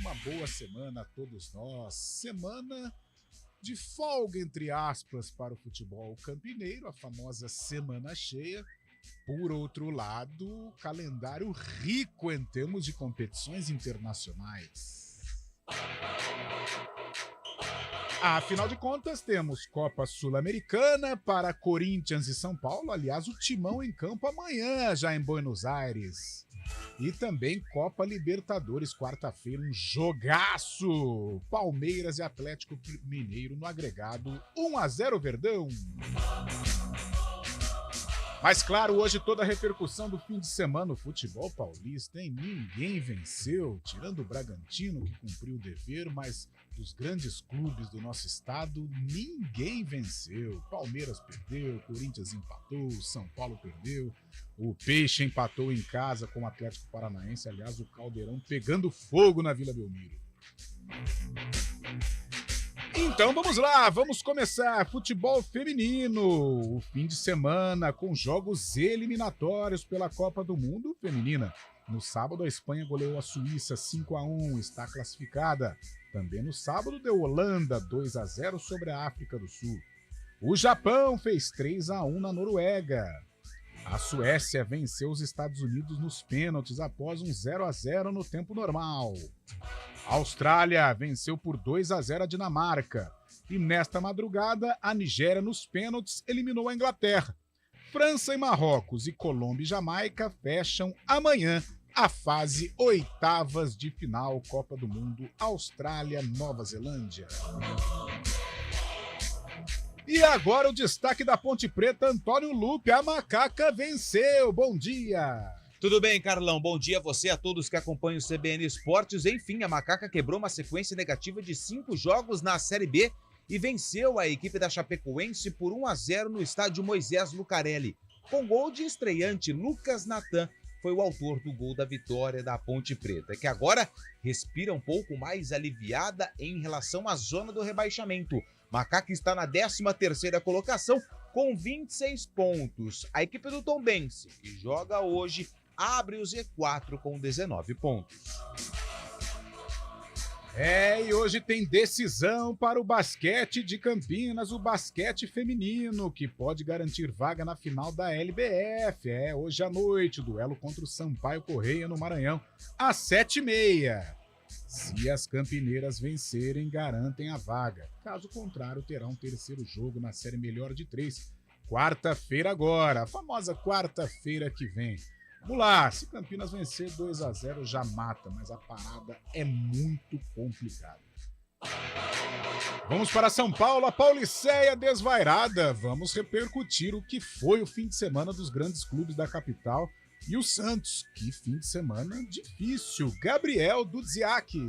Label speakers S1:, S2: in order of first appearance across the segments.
S1: Uma boa semana a todos nós. Semana de folga, entre aspas, para o futebol campineiro, a famosa semana cheia. Por outro lado, calendário rico em termos de competições internacionais. Afinal de contas, temos Copa Sul-Americana para Corinthians e São Paulo. Aliás, o Timão em campo amanhã, já em Buenos Aires. E também Copa Libertadores, quarta-feira, um jogaço. Palmeiras e Atlético Mineiro no agregado 1-0 Verdão. Mas claro, hoje toda a repercussão do fim de semana, o futebol paulista, hein? Ninguém venceu, tirando o Bragantino, que cumpriu o dever, mas dos grandes clubes do nosso estado, ninguém venceu. Palmeiras perdeu, Corinthians empatou, São Paulo perdeu, o Peixe empatou em casa com o Atlético Paranaense, aliás, o Caldeirão pegando fogo na Vila Belmiro. Então vamos lá, vamos começar futebol feminino, o fim de semana com jogos eliminatórios pela Copa do Mundo feminina. No sábado a Espanha goleou a Suíça 5-1, está classificada. Também no sábado deu Holanda 2-0 sobre a África do Sul. O Japão fez 3-1 na Noruega. A Suécia venceu os Estados Unidos nos pênaltis após um 0-0 no tempo normal. A Austrália venceu por 2-0 a Dinamarca. E nesta madrugada, a Nigéria nos pênaltis eliminou a Inglaterra. França e Marrocos e Colômbia e Jamaica fecham amanhã a fase oitavas de final Copa do Mundo Austrália-Nova Zelândia. E agora o destaque da Ponte Preta, Antônio Lupe, a Macaca venceu. Bom dia!
S2: Tudo bem, Carlão? Bom dia a você, a todos que acompanham o CBN Esportes. Enfim, a Macaca quebrou uma sequência negativa de 5 jogos na Série B e venceu a equipe da Chapecoense por 1-0 no estádio Moisés Lucarelli. Com gol de estreante, Lucas Natan foi o autor do gol da vitória da Ponte Preta, que agora respira um pouco mais aliviada em relação à zona do rebaixamento. Macaca está na 13ª colocação com 26 pontos. A equipe do Tombense, que joga hoje, abre o Z4 com 19 pontos.
S1: E hoje tem decisão para o basquete de Campinas, o basquete feminino, que pode garantir vaga na final da LBF. Hoje à noite, o duelo contra o Sampaio Correia no Maranhão, às 7h30. Se as campineiras vencerem, garantem a vaga. Caso contrário, terá um terceiro jogo na série melhor de 3. Quarta-feira agora, a famosa quarta-feira que vem. Vamos lá, se Campinas vencer 2-0 já mata, mas a parada é muito complicada. Vamos para São Paulo, a Pauliceia desvairada. Vamos repercutir o que foi o fim de semana dos grandes clubes da capital e o Santos. Que fim de semana difícil. Gabriel Dudziak.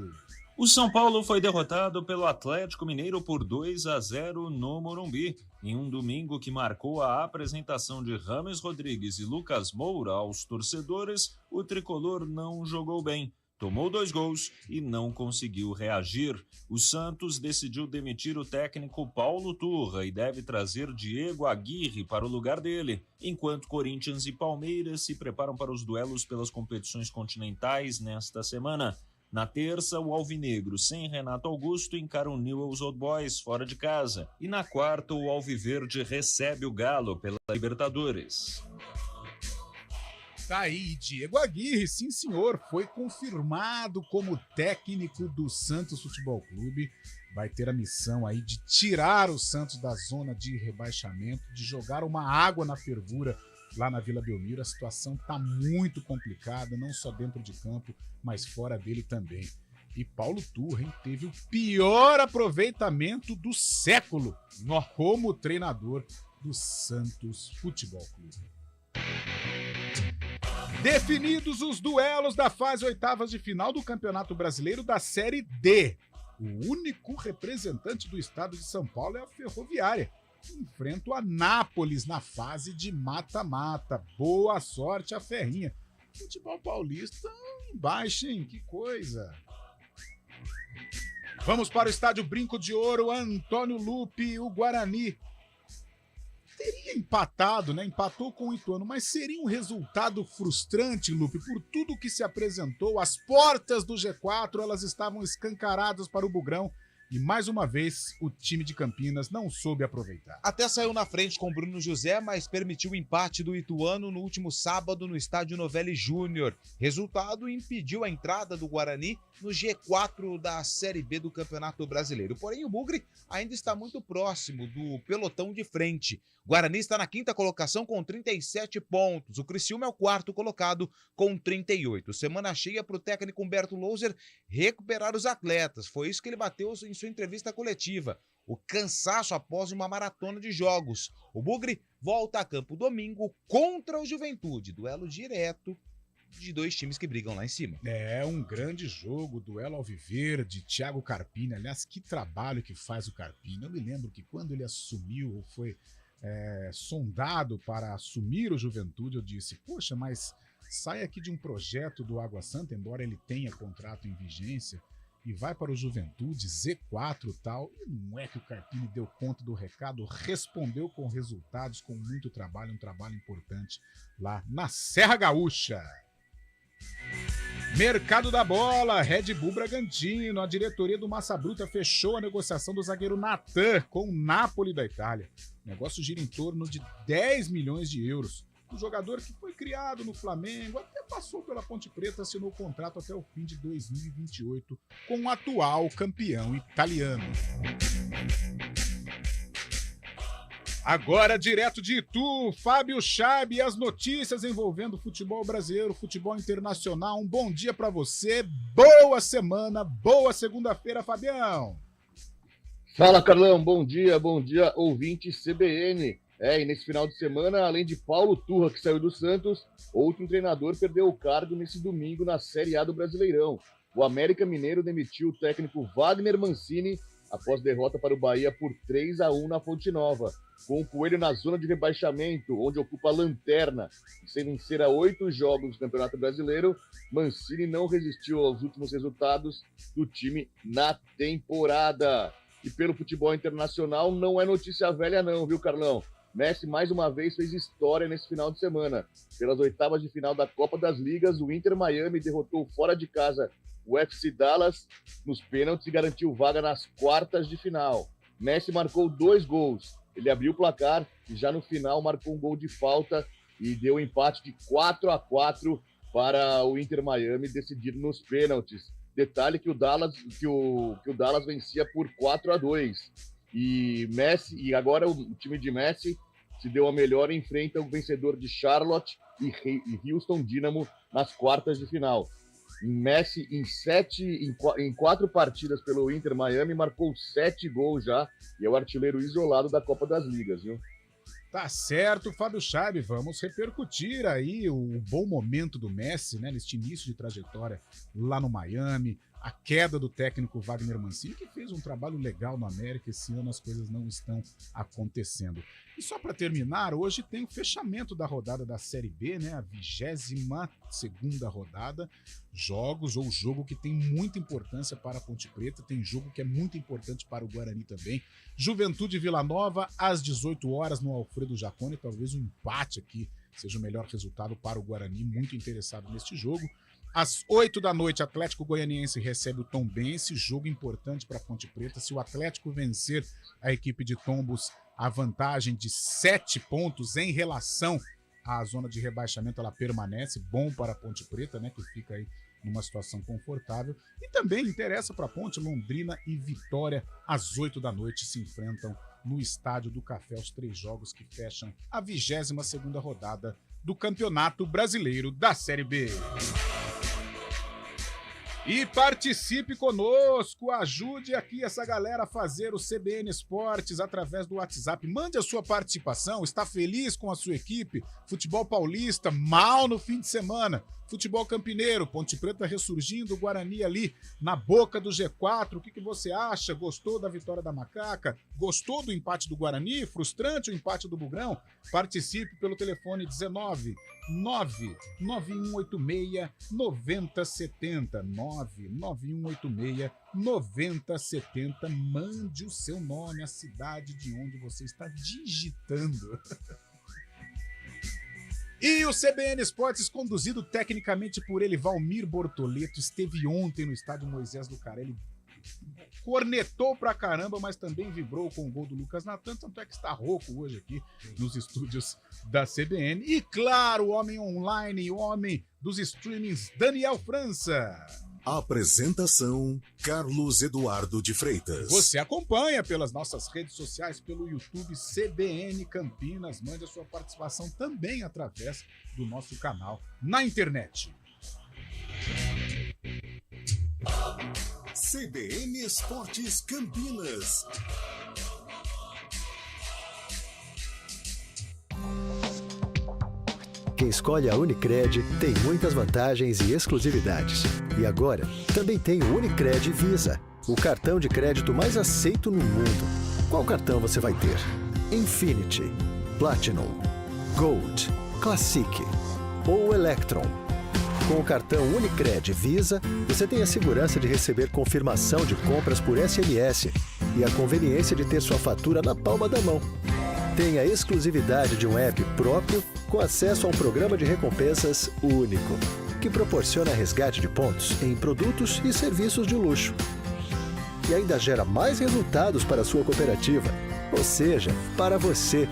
S3: O São Paulo foi derrotado pelo Atlético Mineiro por 2-0 no Morumbi, em um domingo que marcou a apresentação de Rames Rodrigues e Lucas Moura aos torcedores. O tricolor não jogou bem, tomou 2 gols e não conseguiu reagir. O Santos decidiu demitir o técnico Paulo Turra e deve trazer Diego Aguirre para o lugar dele, enquanto Corinthians e Palmeiras se preparam para os duelos pelas competições continentais nesta semana. Na terça, o Alvinegro, sem Renato Augusto, encara o Newell's Old Boys fora de casa. E na quarta, o Alviverde recebe o Galo pela Libertadores.
S1: Tá aí, Diego Aguirre, sim senhor, foi confirmado como técnico do Santos Futebol Clube. Vai ter a missão aí de tirar o Santos da zona de rebaixamento, de jogar uma água na fervura lá na Vila Belmiro. A situação tá muito complicada, não só dentro de campo, mas fora dele também. E Paulo Turra, hein, teve o pior aproveitamento do século como treinador do Santos Futebol Clube. Definidos os duelos da fase oitavas de final do Campeonato Brasileiro da Série D. O único representante do estado de São Paulo é a Ferroviária, que enfrenta o Anápolis na fase de mata-mata. Boa sorte a Ferrinha. Futebol paulista embaixo, hein? Que coisa. Vamos para o estádio Brinco de Ouro, Antônio Lupe, o Guarani teria empatado, né? Empatou com o Ituano, mas seria um resultado frustrante, Lupe, por tudo que se apresentou. As portas do G4, elas estavam escancaradas para o Bugrão. E mais uma vez, o time de Campinas não soube aproveitar.
S2: Até saiu na frente com Bruno José, mas permitiu o empate do Ituano no último sábado no estádio Novelli Júnior. Resultado impediu a entrada do Guarani no G4 da Série B do Campeonato Brasileiro. Porém, o Bugre ainda está muito próximo do pelotão de frente. O Guarani está na 5ª colocação com 37 pontos. O Criciúma é o 4º colocado com 38. Semana cheia para o técnico Humberto Louser recuperar os atletas. Foi isso que ele bateu em sua entrevista coletiva. O cansaço após uma maratona de jogos. O Bugre volta a campo domingo contra o Juventude. Duelo direto de 2 times que brigam lá em cima.
S1: É um grande jogo, duelo alviverde, Thiago Carpini. Aliás, que trabalho que faz o Carpini. Eu me lembro que quando ele assumiu, ou foi sondado para assumir o Juventude, eu disse, poxa, mas sai aqui de um projeto do Água Santa, embora ele tenha contrato em vigência, e vai para o Juventude, Z4 e tal. E não é que o Carpini deu conta do recado, respondeu com resultados, com muito trabalho, um trabalho importante lá na Serra Gaúcha. Mercado da bola, Red Bull Bragantino. A diretoria do Massa Bruta fechou a negociação do zagueiro Natan com o Napoli da Itália. O negócio gira em torno de 10 milhões de euros. O jogador que foi criado no Flamengo, até passou pela Ponte Preta, assinou o contrato até o fim de 2028 com o atual campeão italiano. Agora, direto de Itu, Fábio Chab e as notícias envolvendo o futebol brasileiro, futebol internacional. Um bom dia para você, boa semana, boa segunda-feira, Fabião.
S4: Fala, Carlão, bom dia, ouvinte CBN. E nesse final de semana, além de Paulo Turra, que saiu do Santos, outro treinador perdeu o cargo nesse domingo na Série A do Brasileirão. O América Mineiro demitiu o técnico Wagner Mancini após derrota para o Bahia por 3-1 na Fonte Nova. Com o Coelho na zona de rebaixamento, onde ocupa a lanterna, e sem vencer a 8 jogos do Campeonato Brasileiro, Mancini não resistiu aos últimos resultados do time na temporada. E pelo futebol internacional, não é notícia velha não, viu, Carlão? Messi mais uma vez fez história nesse final de semana. Pelas oitavas de final da Copa das Ligas, o Inter Miami derrotou fora de casa o FC Dallas nos pênaltis e garantiu vaga nas quartas de final. Messi marcou 2 gols. Ele abriu o placar e já no final marcou um gol de falta e deu um empate de 4-4 para o Inter Miami decidir nos pênaltis. Detalhe que o Dallas vencia por 4-2. E agora o time de Messi se deu a melhor e enfrenta o vencedor de Charlotte e Houston Dynamo nas quartas de final. Messi, em 4 partidas pelo Inter Miami, marcou 7 gols já e é o artilheiro isolado da Copa das Ligas, viu?
S1: Tá certo, Fábio Chab, vamos repercutir aí o bom momento do Messi, né, neste início de trajetória lá no Miami, a queda do técnico Wagner Mancini, que fez um trabalho legal no América. Esse ano as coisas não estão acontecendo. E só para terminar, hoje tem o fechamento da rodada da Série B, né, a 22ª rodada, jogo que tem muita importância para a Ponte Preta, tem jogo que é muito importante para o Guarani também. Juventude e Vila Nova, às 18 horas no Alfredo Jaconi, talvez um empate aqui seja o melhor resultado para o Guarani, muito interessado neste jogo. Às 8 da noite, Atlético Goianiense recebe o Tombense, jogo importante para a Ponte Preta. Se o Atlético vencer a equipe de Tombos, a vantagem de 7 pontos em relação à zona de rebaixamento, ela permanece, bom para a Ponte Preta, né, que fica aí numa situação confortável. E também interessa para a Ponte, Londrina e Vitória, às 8 da noite, se enfrentam no Estádio do Café, os 3 jogos que fecham a 22ª rodada do Campeonato Brasileiro da Série B. E participe conosco, ajude aqui essa galera a fazer o CBN Esportes através do WhatsApp. Mande a sua participação, está feliz com a sua equipe? Futebol paulista, mal no fim de semana. Futebol campineiro, Ponte Preta ressurgindo, Guarani ali na boca do G4. O que você acha? Gostou da vitória da Macaca? Gostou do empate do Guarani? Frustrante o empate do Bugrão? Participe pelo telefone 19 99186-9070. 99186-9070. Mande o seu nome, a cidade de onde você está digitando. E o CBN Esportes, conduzido tecnicamente por ele, Valmir Bortoleto, esteve ontem no estádio Moisés Lucarelli, cornetou pra caramba, mas também vibrou com o gol do Lucas Natan, tanto é que está rouco hoje aqui nos estúdios da CBN. E claro, o homem online, o homem dos streamings, Daniel França.
S5: Apresentação, Carlos Eduardo de Freitas.
S1: Você acompanha pelas nossas redes sociais, pelo YouTube CBN Campinas. Mande a sua participação também através do nosso canal na internet.
S5: CBN Esportes Campinas.
S6: Quem escolhe a Unicred tem muitas vantagens e exclusividades. E agora, também tem o Unicred Visa, o cartão de crédito mais aceito no mundo. Qual cartão você vai ter? Infinity, Platinum, Gold, Classic ou Electron? Com o cartão Unicred Visa, você tem a segurança de receber confirmação de compras por SMS e a conveniência de ter sua fatura na palma da mão. Tem a exclusividade de um app próprio com acesso a um programa de recompensas único, que proporciona resgate de pontos em produtos e serviços de luxo. E ainda gera mais resultados para a sua cooperativa, ou seja, para você.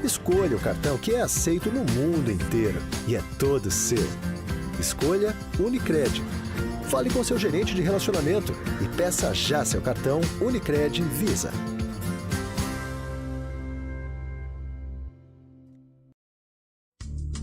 S6: Escolha o cartão que é aceito no mundo inteiro e é todo seu. Escolha Unicred. Fale com seu gerente de relacionamento e peça já seu cartão Unicred Visa.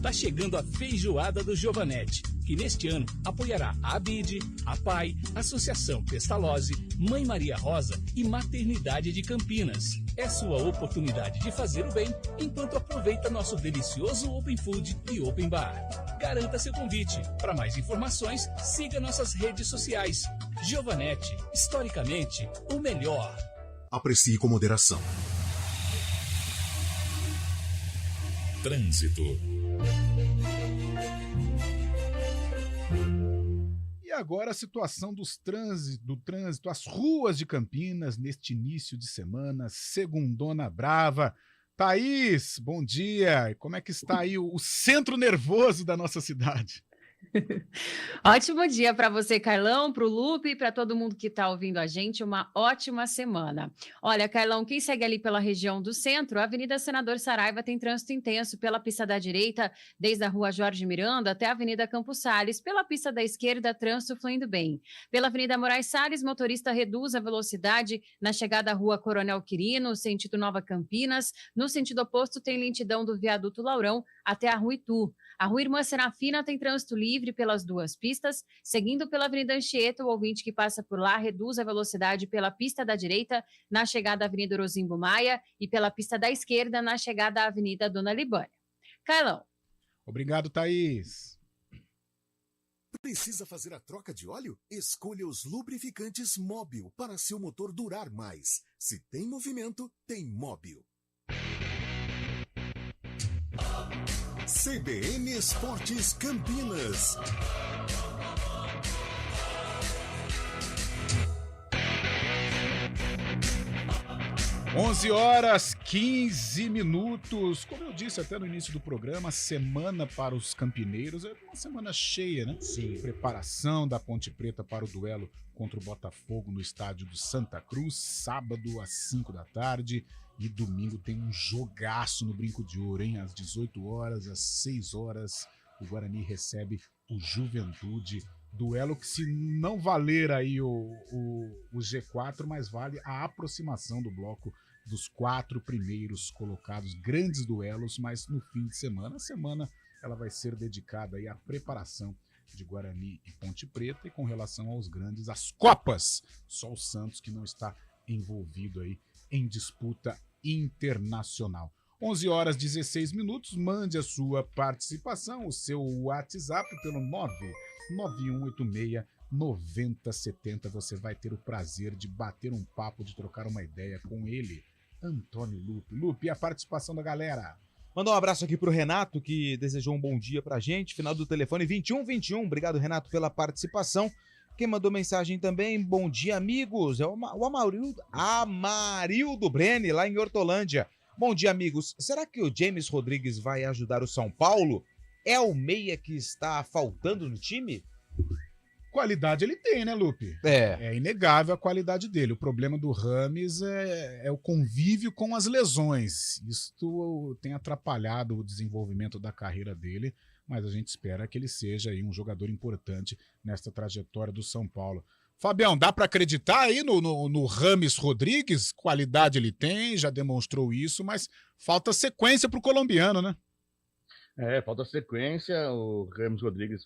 S7: Tá chegando a feijoada do Giovanetti, que neste ano apoiará a ABID, a PAI, Associação Pestalozzi, Mãe Maria Rosa e Maternidade de Campinas. É sua oportunidade de fazer o bem enquanto aproveita nosso delicioso Open Food e Open Bar. Garanta seu convite. Para mais informações, siga nossas redes sociais. Giovanetti, historicamente, o melhor.
S5: Aprecie com moderação.
S7: Trânsito.
S1: E agora a situação do trânsito, as ruas de Campinas neste início de semana, segundona brava. Thaís, bom dia. E como é que está aí o centro nervoso da nossa cidade?
S8: Ótimo dia para você, Carlão, para o Lupe e para todo mundo que está ouvindo a gente. Uma ótima semana. Olha, Carlão, quem segue ali pela região do centro, a Avenida Senador Saraiva tem trânsito intenso pela pista da direita, desde a Rua Jorge Miranda até a Avenida Campos Sales. Pela pista da esquerda, trânsito fluindo bem. Pela Avenida Moraes Salles, motorista reduz a velocidade na chegada à Rua Coronel Quirino, sentido Nova Campinas. No sentido oposto, tem lentidão do Viaduto Laurão até a Rua Itu. A Rua Irmã Serafina tem trânsito livre pelas duas pistas. Seguindo pela Avenida Anchieta, o ouvinte que passa por lá reduz a velocidade pela pista da direita na chegada à Avenida Orozimbo Maia e pela pista da esquerda na chegada à Avenida Dona Libânia. Carlão.
S1: Obrigado, Thaís.
S5: Precisa fazer a troca de óleo? Escolha os lubrificantes Móbil para seu motor durar mais. Se tem movimento, tem Móbil. CBN Esportes Campinas.
S1: Onze horas 15 minutos. Como eu disse até no início do programa, semana para os campineiros é uma semana cheia, né?
S2: Sim.
S1: Preparação da Ponte Preta para o duelo contra o Botafogo no estádio do Santa Cruz, sábado às 5 da tarde. E domingo tem um jogaço no Brinco de Ouro, hein? Às 18 horas, às 6 horas, o Guarani recebe o Juventude. Duelo que, se não valer aí o G4, mas vale a aproximação do bloco dos 4 primeiros colocados. Grandes duelos, mas no fim de semana, a semana ela vai ser dedicada aí à preparação de Guarani e Ponte Preta. E com relação aos grandes, as Copas, só o Santos que não está envolvido aí em disputa internacional. 11 horas 16 minutos, mande a sua participação, o seu WhatsApp pelo 99186-9070. Você vai ter o prazer de bater um papo, de trocar uma ideia com ele, Antônio Lupe. Lupe, e a participação da galera?
S2: Mandar um abraço aqui pro Renato, que desejou um bom dia pra gente. Final do telefone 2121. Obrigado, Renato, pela participação. Quem mandou mensagem também, bom dia, amigos. É o Amarildo Brene, lá em Hortolândia. Bom dia, amigos. Será que o James Rodrigues vai ajudar o São Paulo? É o meia que está faltando no time?
S1: Qualidade ele tem, né, Lupe? É inegável a qualidade dele. O problema do Rames é o convívio com as lesões. Isso tem atrapalhado o desenvolvimento da carreira dele, mas a gente espera que ele seja aí um jogador importante nesta trajetória do São Paulo. Fabião, dá para acreditar aí no Rames Rodrigues? Qualidade ele tem, já demonstrou isso, mas falta sequência pro colombiano, né?
S4: Falta sequência. O Rames Rodrigues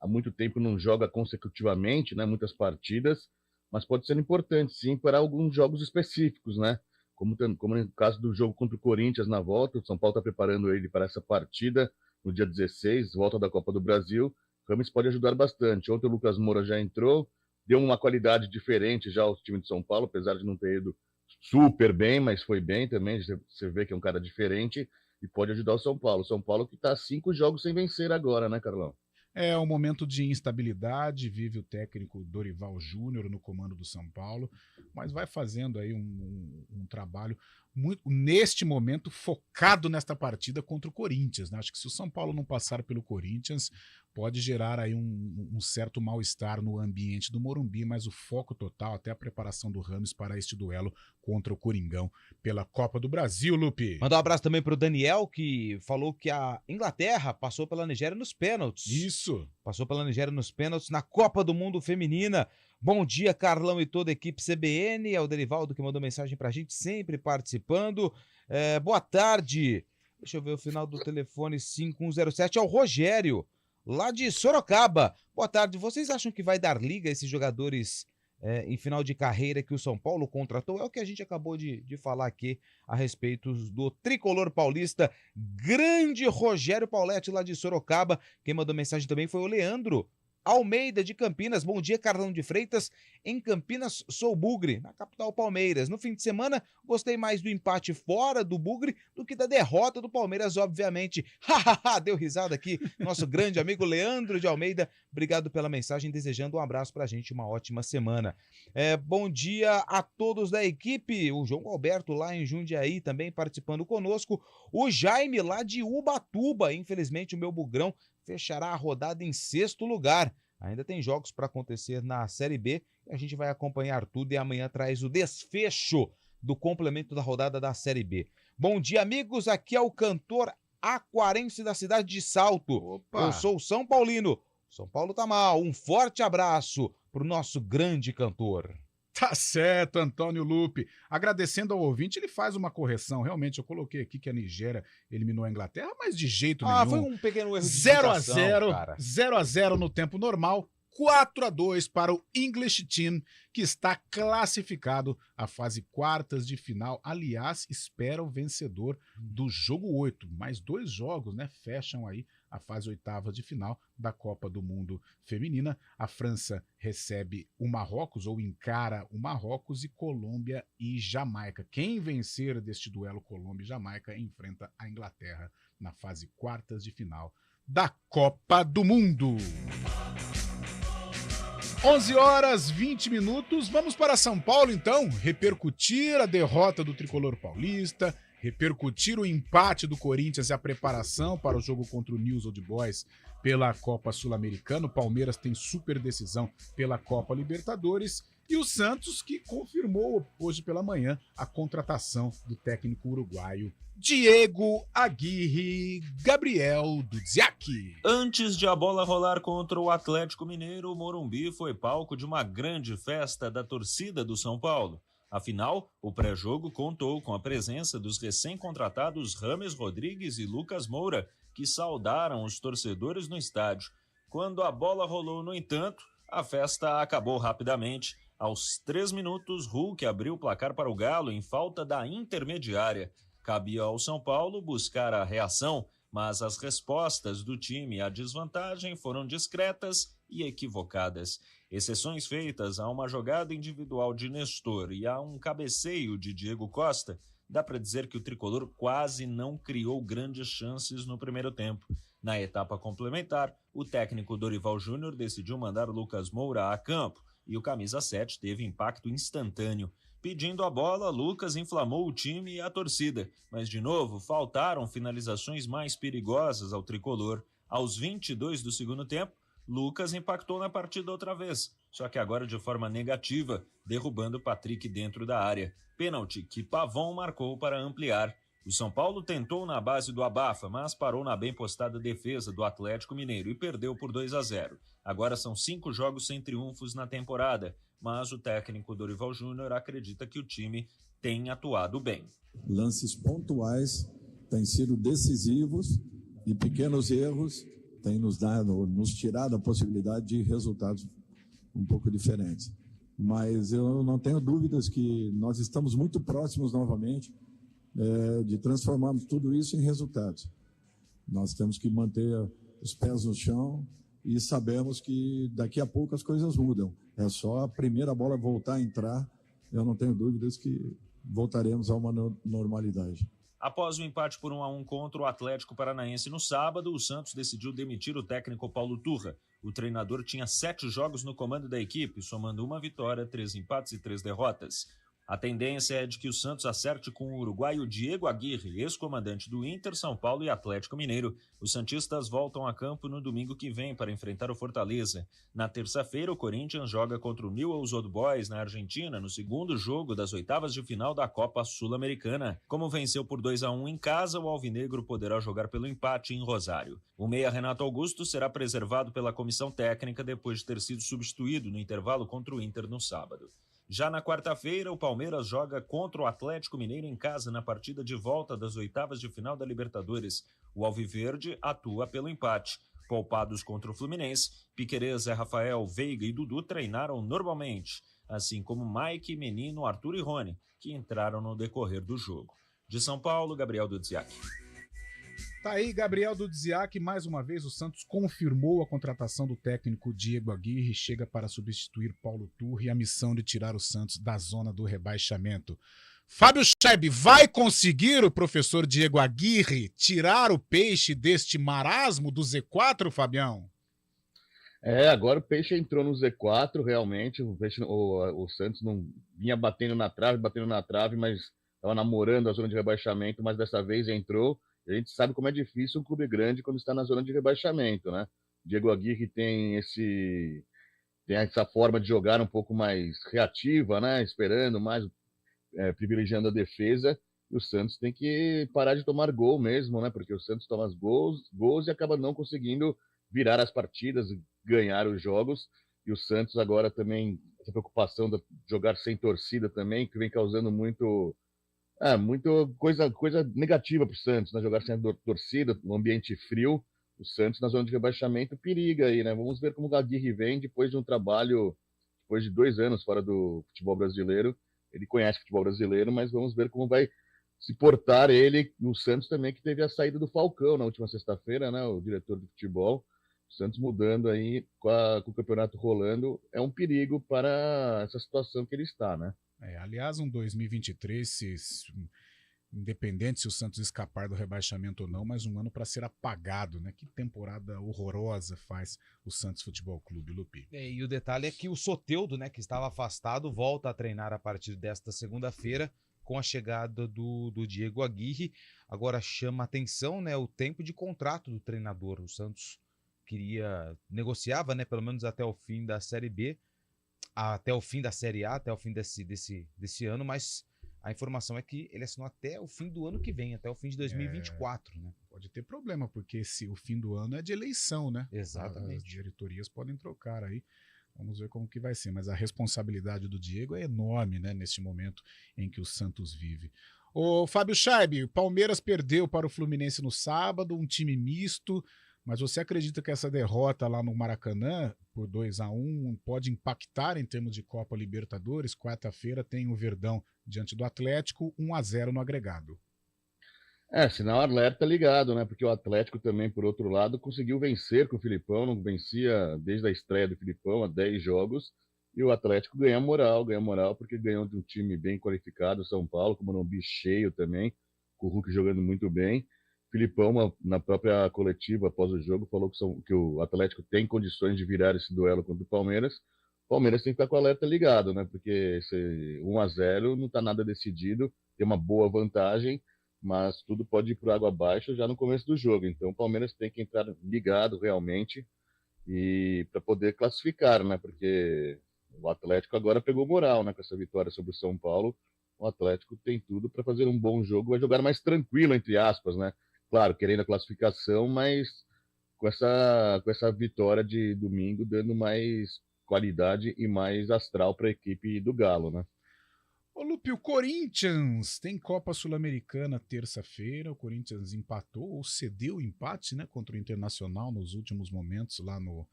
S4: há muito tempo não joga consecutivamente, né? Muitas partidas, mas pode ser importante, sim, para alguns jogos específicos, né? Como no caso do jogo contra o Corinthians na volta, o São Paulo está preparando ele para essa partida no dia 16, volta da Copa do Brasil. O Rames pode ajudar bastante. Ontem o Lucas Moura já entrou, deu uma qualidade diferente já ao time de São Paulo, apesar de não ter ido super bem, mas foi bem também. Você vê que é um cara diferente e pode ajudar o São Paulo. O São Paulo que está 5 jogos sem vencer agora, né, Carlão?
S1: É um momento de instabilidade, vive o técnico Dorival Júnior no comando do São Paulo, mas vai fazendo aí um trabalho muito, neste momento, focado nesta partida contra o Corinthians, né? Acho que se o São Paulo não passar pelo Corinthians, pode gerar aí um certo mal-estar no ambiente do Morumbi, mas o foco total, até a preparação do Rames para este duelo contra o Coringão pela Copa do Brasil, Lupe.
S2: Mandar um abraço também pro Daniel, que falou que a Inglaterra passou pela Nigéria nos pênaltis.
S1: Isso.
S2: Passou pela Nigéria nos pênaltis na Copa do Mundo Feminina. Bom dia, Carlão e toda a equipe CBN. É o Derivaldo que mandou mensagem pra gente, sempre participando. Boa tarde. Deixa eu ver o final do telefone 5107. É o Rogério, lá de Sorocaba. Boa tarde. Vocês acham que vai dar liga a esses jogadores em final de carreira que o São Paulo contratou? É o que a gente acabou de falar aqui a respeito do tricolor paulista. Grande Rogério Pauletti, lá de Sorocaba. Quem mandou mensagem também foi o Leandro Almeida, de Campinas. Bom dia, Carlão de Freitas. Em Campinas, sou Bugre, na capital Palmeiras. No fim de semana, gostei mais do empate fora do Bugre do que da derrota do Palmeiras, obviamente. Hahaha, deu risada aqui. Nosso grande amigo Leandro de Almeida. Obrigado pela mensagem, desejando um abraço pra gente, uma ótima semana. Bom dia a todos da equipe. O João Alberto, lá em Jundiaí, também participando conosco. O Jaime, lá de Ubatuba. Infelizmente, o meu Bugrão fechará a rodada em 6º lugar. Ainda tem jogos para acontecer na Série B e a gente vai acompanhar tudo e amanhã traz o desfecho do complemento da rodada da Série B. Bom dia, amigos. Aqui é o cantor aquarense da cidade de Salto.
S1: Opa.
S2: Eu sou o São Paulino. São Paulo tá mal. Um forte abraço pro nosso grande cantor.
S1: Tá certo, Antônio Lupe. Agradecendo ao ouvinte, ele faz uma correção. Realmente, eu coloquei aqui que a Nigéria eliminou a Inglaterra, mas de jeito nenhum.
S2: Foi um pequeno erro de
S1: 0-0,
S2: cara.
S1: 0-0 no tempo normal, 4-2 para o English Team, que está classificado à fase quartas de final. Aliás, espera o vencedor do jogo 8. Mais 2 jogos, né? Fecham aí a fase oitava de final da Copa do Mundo Feminina. A França recebe o Marrocos, ou encara o Marrocos, e Colômbia e Jamaica. Quem vencer deste duelo Colômbia e Jamaica enfrenta a Inglaterra na fase quartas de final da Copa do Mundo. 11h20. Vamos para São Paulo, então, repercutir a derrota do tricolor paulista, repercutir o empate do Corinthians e a preparação para o jogo contra o News Old Boys pela Copa Sul-Americana. O Palmeiras tem super decisão pela Copa Libertadores. E o Santos, que confirmou hoje pela manhã a contratação do técnico uruguaio Diego Aguirre Gabriel Dudziak.
S3: Antes de a bola rolar contra o Atlético Mineiro, o Morumbi foi palco de uma grande festa da torcida do São Paulo. Afinal, o pré-jogo contou com a presença dos recém-contratados Rames Rodrigues e Lucas Moura, que saudaram os torcedores no estádio. Quando a bola rolou, no entanto, a festa acabou rapidamente. Aos 3 minutos, Hulk abriu o placar para o Galo em falta da intermediária. Cabia ao São Paulo buscar a reação, mas as respostas do time à desvantagem foram discretas e equivocadas. Exceções feitas a uma jogada individual de Nestor e a um cabeceio de Diego Costa, dá para dizer que o tricolor quase não criou grandes chances no primeiro tempo. Na etapa complementar, o técnico Dorival Júnior decidiu mandar Lucas Moura a campo e o camisa 7 teve impacto instantâneo. Pedindo a bola, Lucas inflamou o time e a torcida, mas de novo faltaram finalizações mais perigosas ao tricolor. Aos 22 do segundo tempo, Lucas impactou na partida outra vez, só que agora de forma negativa, derrubando Patrick dentro da área. Pênalti que Pavon marcou para ampliar. O São Paulo tentou na base do abafa, mas parou na bem postada defesa do Atlético Mineiro e perdeu por 2-0. Agora são 5 jogos sem triunfos na temporada, mas o técnico Dorival Júnior acredita que o time tem atuado bem.
S9: Lances pontuais têm sido decisivos e pequenos erros têm nos tirado a possibilidade de resultados um pouco diferentes. Mas eu não tenho dúvidas que nós estamos muito próximos novamente de transformarmos tudo isso em resultados. Nós temos que manter os pés no chão e sabemos que daqui a pouco as coisas mudam. É só a primeira bola voltar a entrar, eu não tenho dúvidas que voltaremos a uma normalidade.
S3: Após o empate por 1-1 contra o Atlético Paranaense no sábado, o Santos decidiu demitir o técnico Paulo Turra. O treinador tinha 7 jogos no comando da equipe, somando 1 vitória, 3 empates e 3 derrotas. A tendência é de que o Santos acerte com o uruguaio Diego Aguirre, ex-comandante do Inter, São Paulo e Atlético Mineiro. Os santistas voltam a campo no domingo que vem para enfrentar o Fortaleza. Na terça-feira, o Corinthians joga contra o Newell's Old Boys na Argentina, no segundo jogo das oitavas de final da Copa Sul-Americana. Como venceu por 2-1 em casa, o alvinegro poderá jogar pelo empate em Rosário. O meia Renato Augusto será preservado pela comissão técnica depois de ter sido substituído no intervalo contra o Inter no sábado. Já na quarta-feira, o Palmeiras joga contra o Atlético Mineiro em casa na partida de volta das oitavas de final da Libertadores. O alviverde atua pelo empate. Poupados contra o Fluminense, Piquerez, Zé Rafael, Veiga e Dudu treinaram normalmente, assim como Mike, Menino, Arthur e Rony, que entraram no decorrer do jogo. De São Paulo, Gabriel Dudziak.
S1: Tá aí, Gabriel Dudziak. Mais uma vez, o Santos confirmou a contratação do técnico Diego Aguirre, chega para substituir Paulo Turra e a missão de tirar o Santos da zona do rebaixamento. Fábio Scheib, vai conseguir o professor Diego Aguirre tirar o Peixe deste marasmo do Z4, Fabião?
S4: Agora o Peixe entrou no Z4, realmente. O Santos não vinha batendo na trave, mas estava namorando a zona de rebaixamento, mas dessa vez entrou. A gente sabe como é difícil um clube grande quando está na zona de rebaixamento, né? Diego Aguirre tem essa forma de jogar um pouco mais reativa, né? Esperando mais, privilegiando a defesa. E o Santos tem que parar de tomar gol mesmo, né? Porque o Santos toma gols e acaba não conseguindo virar as partidas, ganhar os jogos. E o Santos agora também, essa preocupação de jogar sem torcida também, que vem causando muito coisa negativa para o Santos, né? Jogar sem a torcida, no ambiente frio. O Santos na zona de rebaixamento periga aí, né? Vamos ver como o Aguirre vem depois de um trabalho, depois de 2 anos fora do futebol brasileiro. Ele conhece o futebol brasileiro, mas vamos ver como vai se portar ele. O Santos também, que teve a saída do Falcão na última sexta-feira, né? O diretor de futebol. O Santos mudando aí com o campeonato rolando, é um perigo para essa situação que ele está, né?
S1: Aliás, um 2023, independente se o Santos escapar do rebaixamento ou não, mas um ano para ser apagado, né? Que temporada horrorosa faz o Santos Futebol Clube, Lupi.
S2: E o detalhe é que o Soteldo, né, que estava afastado, volta a treinar a partir desta segunda-feira com a chegada do Diego Aguirre. Agora chama atenção, né, o tempo de contrato do treinador. O Santos negociava, né, pelo menos até o fim da Série B, até o fim da Série A, até o fim desse ano, mas a informação é que ele assinou até o fim do ano que vem, até o fim de 2024, né?
S1: Pode ter problema, porque o fim do ano é de eleição, né?
S2: Exatamente.
S1: As diretorias podem trocar aí. Vamos ver como que vai ser, mas a responsabilidade do Diego é enorme, né, neste momento em que o Santos vive. Ô, Fábio Scheib, o Palmeiras perdeu para o Fluminense no sábado, um time misto. Mas você acredita que essa derrota lá no Maracanã, por 2-1, pode impactar em termos de Copa Libertadores? Quarta-feira tem o Verdão diante do Atlético, 1-0 no agregado.
S4: Sinal alerta ligado, né? Porque o Atlético também, por outro lado, conseguiu vencer com o Filipão, não vencia desde a estreia do Filipão há 10 jogos, E o Atlético ganha moral, porque ganhou de um time bem qualificado, São Paulo, com o Morumbi cheio também, com o Hulk jogando muito bem. Filipão, na própria coletiva após o jogo, falou que o Atlético tem condições de virar esse duelo contra o Palmeiras. O Palmeiras tem que ficar com o alerta ligado, né? Porque esse 1-0 não está nada decidido, tem uma boa vantagem, mas tudo pode ir por água abaixo já no começo do jogo. Então o Palmeiras tem que entrar ligado realmente e para poder classificar, né? Porque o Atlético agora pegou moral, né? Com essa vitória sobre o São Paulo, o Atlético tem tudo para fazer um bom jogo, vai jogar mais tranquilo, entre aspas, né? Claro, querendo a classificação, mas com essa vitória de domingo, dando mais qualidade e mais astral para a equipe do Galo, né?
S1: Ô, Lupe, o Corinthians tem Copa Sul-Americana terça-feira. O Corinthians empatou ou cedeu o empate, né, contra o Internacional nos últimos momentos lá no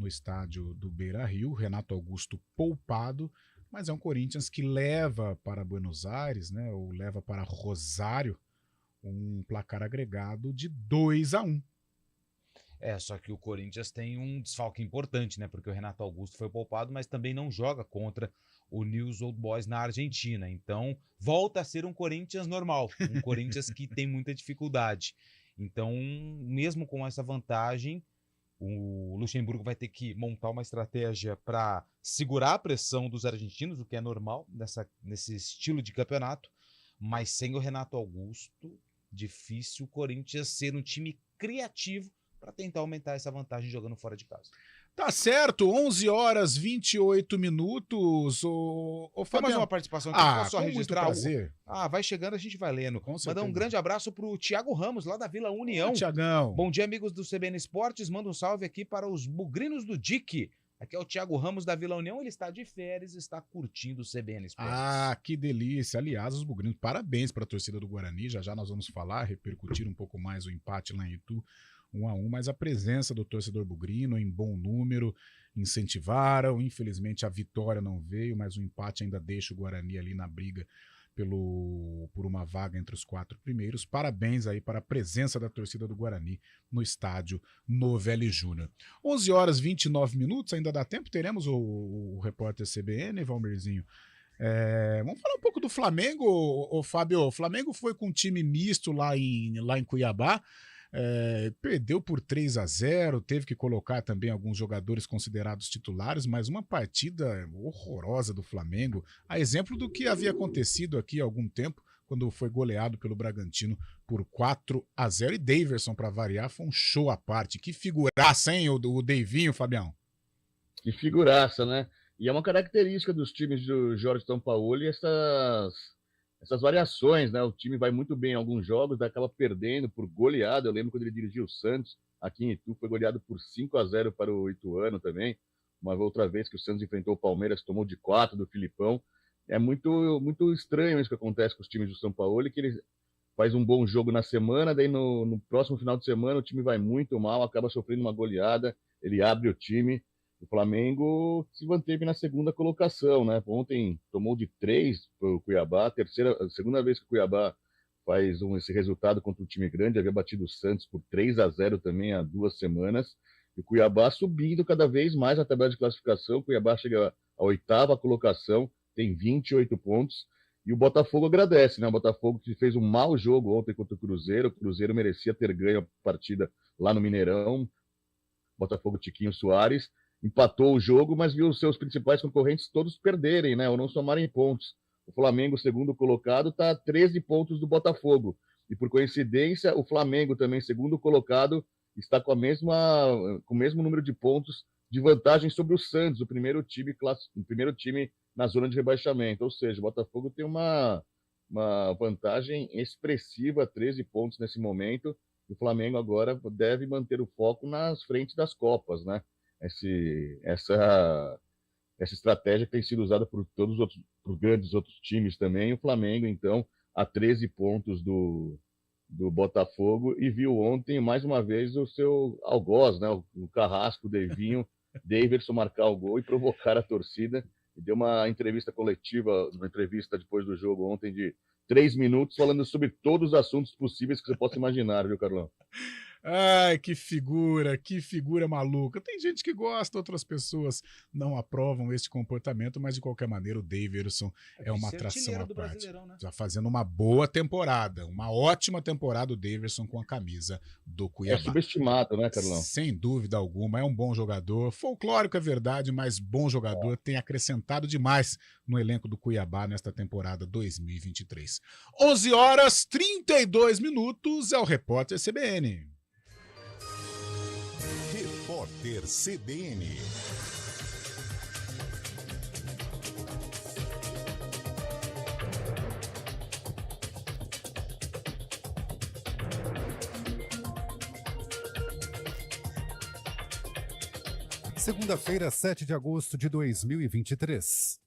S1: estádio do Beira-Rio. Renato Augusto poupado, mas é um Corinthians que leva para Buenos Aires, né, ou leva para Rosário, um placar agregado de 2-1.
S2: Só que o Corinthians tem um desfalque importante, né? Porque o Renato Augusto foi poupado, mas também não joga contra o News Old Boys na Argentina. Então, volta a ser um Corinthians normal, um Corinthians que tem muita dificuldade. Então, mesmo com essa vantagem, o Luxemburgo vai ter que montar uma estratégia para segurar a pressão dos argentinos, o que é normal nesse estilo de campeonato, mas sem o Renato Augusto, difícil o Corinthians ser um time criativo para tentar aumentar essa vantagem jogando fora de casa.
S1: Tá certo, 11h28. Ô,
S2: Foi mais
S1: Fabiano.
S2: uma participação aqui, posso só
S1: com
S2: registrar?
S1: muito prazer.
S2: Vai chegando, a gente vai lendo.
S1: Com
S2: Mandar
S1: certeza.
S2: um grande abraço pro Thiago Ramos, lá da Vila União.
S1: Ô, Thiagão.
S2: Bom dia, amigos do CBN Esportes. Manda um salve aqui para os bugrinos do DIC. Aqui é o Thiago Ramos da Vila União, ele está de férias, está curtindo o CBN Esportes.
S1: Que delícia. Aliás, os bugrinos, parabéns para a torcida do Guarani. Já nós vamos falar, repercutir um pouco mais o empate lá em Itu, 1-1, mas a presença do torcedor bugrino em bom número, incentivaram. Infelizmente a vitória não veio, mas o empate ainda deixa o Guarani ali na briga por uma vaga entre os 4 primeiros. Parabéns aí para a presença da torcida do Guarani no estádio Novelli Júnior. 11h29, ainda dá tempo, teremos o repórter CBN, Valmerzinho. Vamos falar um pouco do Flamengo, Fábio. O Flamengo foi com um time misto lá em Cuiabá. Perdeu por 3-0, teve que colocar também alguns jogadores considerados titulares, mas uma partida horrorosa do Flamengo, a exemplo do que havia acontecido aqui há algum tempo, quando foi goleado pelo Bragantino por 4-0, e Daverson, para variar, foi um show à parte. Que figuraça, hein, o Deivinho, Fabião?
S4: Que figuraça, né? E é uma característica dos times do Jorge Sampaoli essas variações, né? O time vai muito bem em alguns jogos, acaba perdendo por goleada. Eu lembro quando ele dirigiu o Santos aqui em Itu, foi goleado por 5-0 para o Ituano também. Uma outra vez que o Santos enfrentou o Palmeiras, tomou de 4 do Filipão. É muito, muito estranho isso que acontece com os times do Sampaoli, que ele faz um bom jogo na semana, daí no próximo final de semana o time vai muito mal, acaba sofrendo uma goleada, ele abre o time. O Flamengo se manteve na segunda colocação, né? Ontem tomou de 3 para o Cuiabá, segunda vez que o Cuiabá faz esse resultado contra um time grande, havia batido o Santos por 3-0 também há 2 semanas. E o Cuiabá subindo cada vez mais na tabela de classificação. O Cuiabá chega à 8ª colocação, tem 28 pontos. E o Botafogo agradece, né? O Botafogo que fez um mau jogo ontem contra o Cruzeiro merecia ter ganho a partida lá no Mineirão. Botafogo, Tiquinho Soares. Empatou o jogo, mas viu os seus principais concorrentes todos perderem, né? Ou não somarem pontos. O Flamengo, segundo colocado, está a 13 pontos do Botafogo. E por coincidência, o Flamengo também, segundo colocado, está com o mesmo número de pontos de vantagem sobre o Santos, o primeiro time na zona de rebaixamento. Ou seja, o Botafogo tem uma vantagem expressiva, 13 pontos nesse momento. E o Flamengo agora deve manter o foco nas frentes das Copas, né? Essa estratégia que tem sido usada por grandes outros times também. O Flamengo, então, a 13 pontos do Botafogo, e viu ontem, mais uma vez, o seu algoz, né? O carrasco, o Daverson marcar o gol e provocar a torcida. E deu uma entrevista coletiva, uma entrevista depois do jogo ontem de 3 minutos, falando sobre todos os assuntos possíveis que você possa imaginar, viu, Carlão?
S1: Ai, que figura maluca. Tem gente que gosta, outras pessoas não aprovam este comportamento, mas de qualquer maneira o Daverson é uma atração à parte.
S2: Né?
S1: Já fazendo uma boa temporada, uma ótima temporada o Daverson com a camisa do Cuiabá.
S4: É subestimado, né, Carlão?
S1: Sem dúvida alguma, é um bom jogador. Folclórico é verdade, mas bom jogador, tem acrescentado demais no elenco do Cuiabá nesta temporada 2023. 11h32 é o Repórter CBN.
S5: Repórter CBN.
S10: Segunda-feira, 7 de agosto de 2023.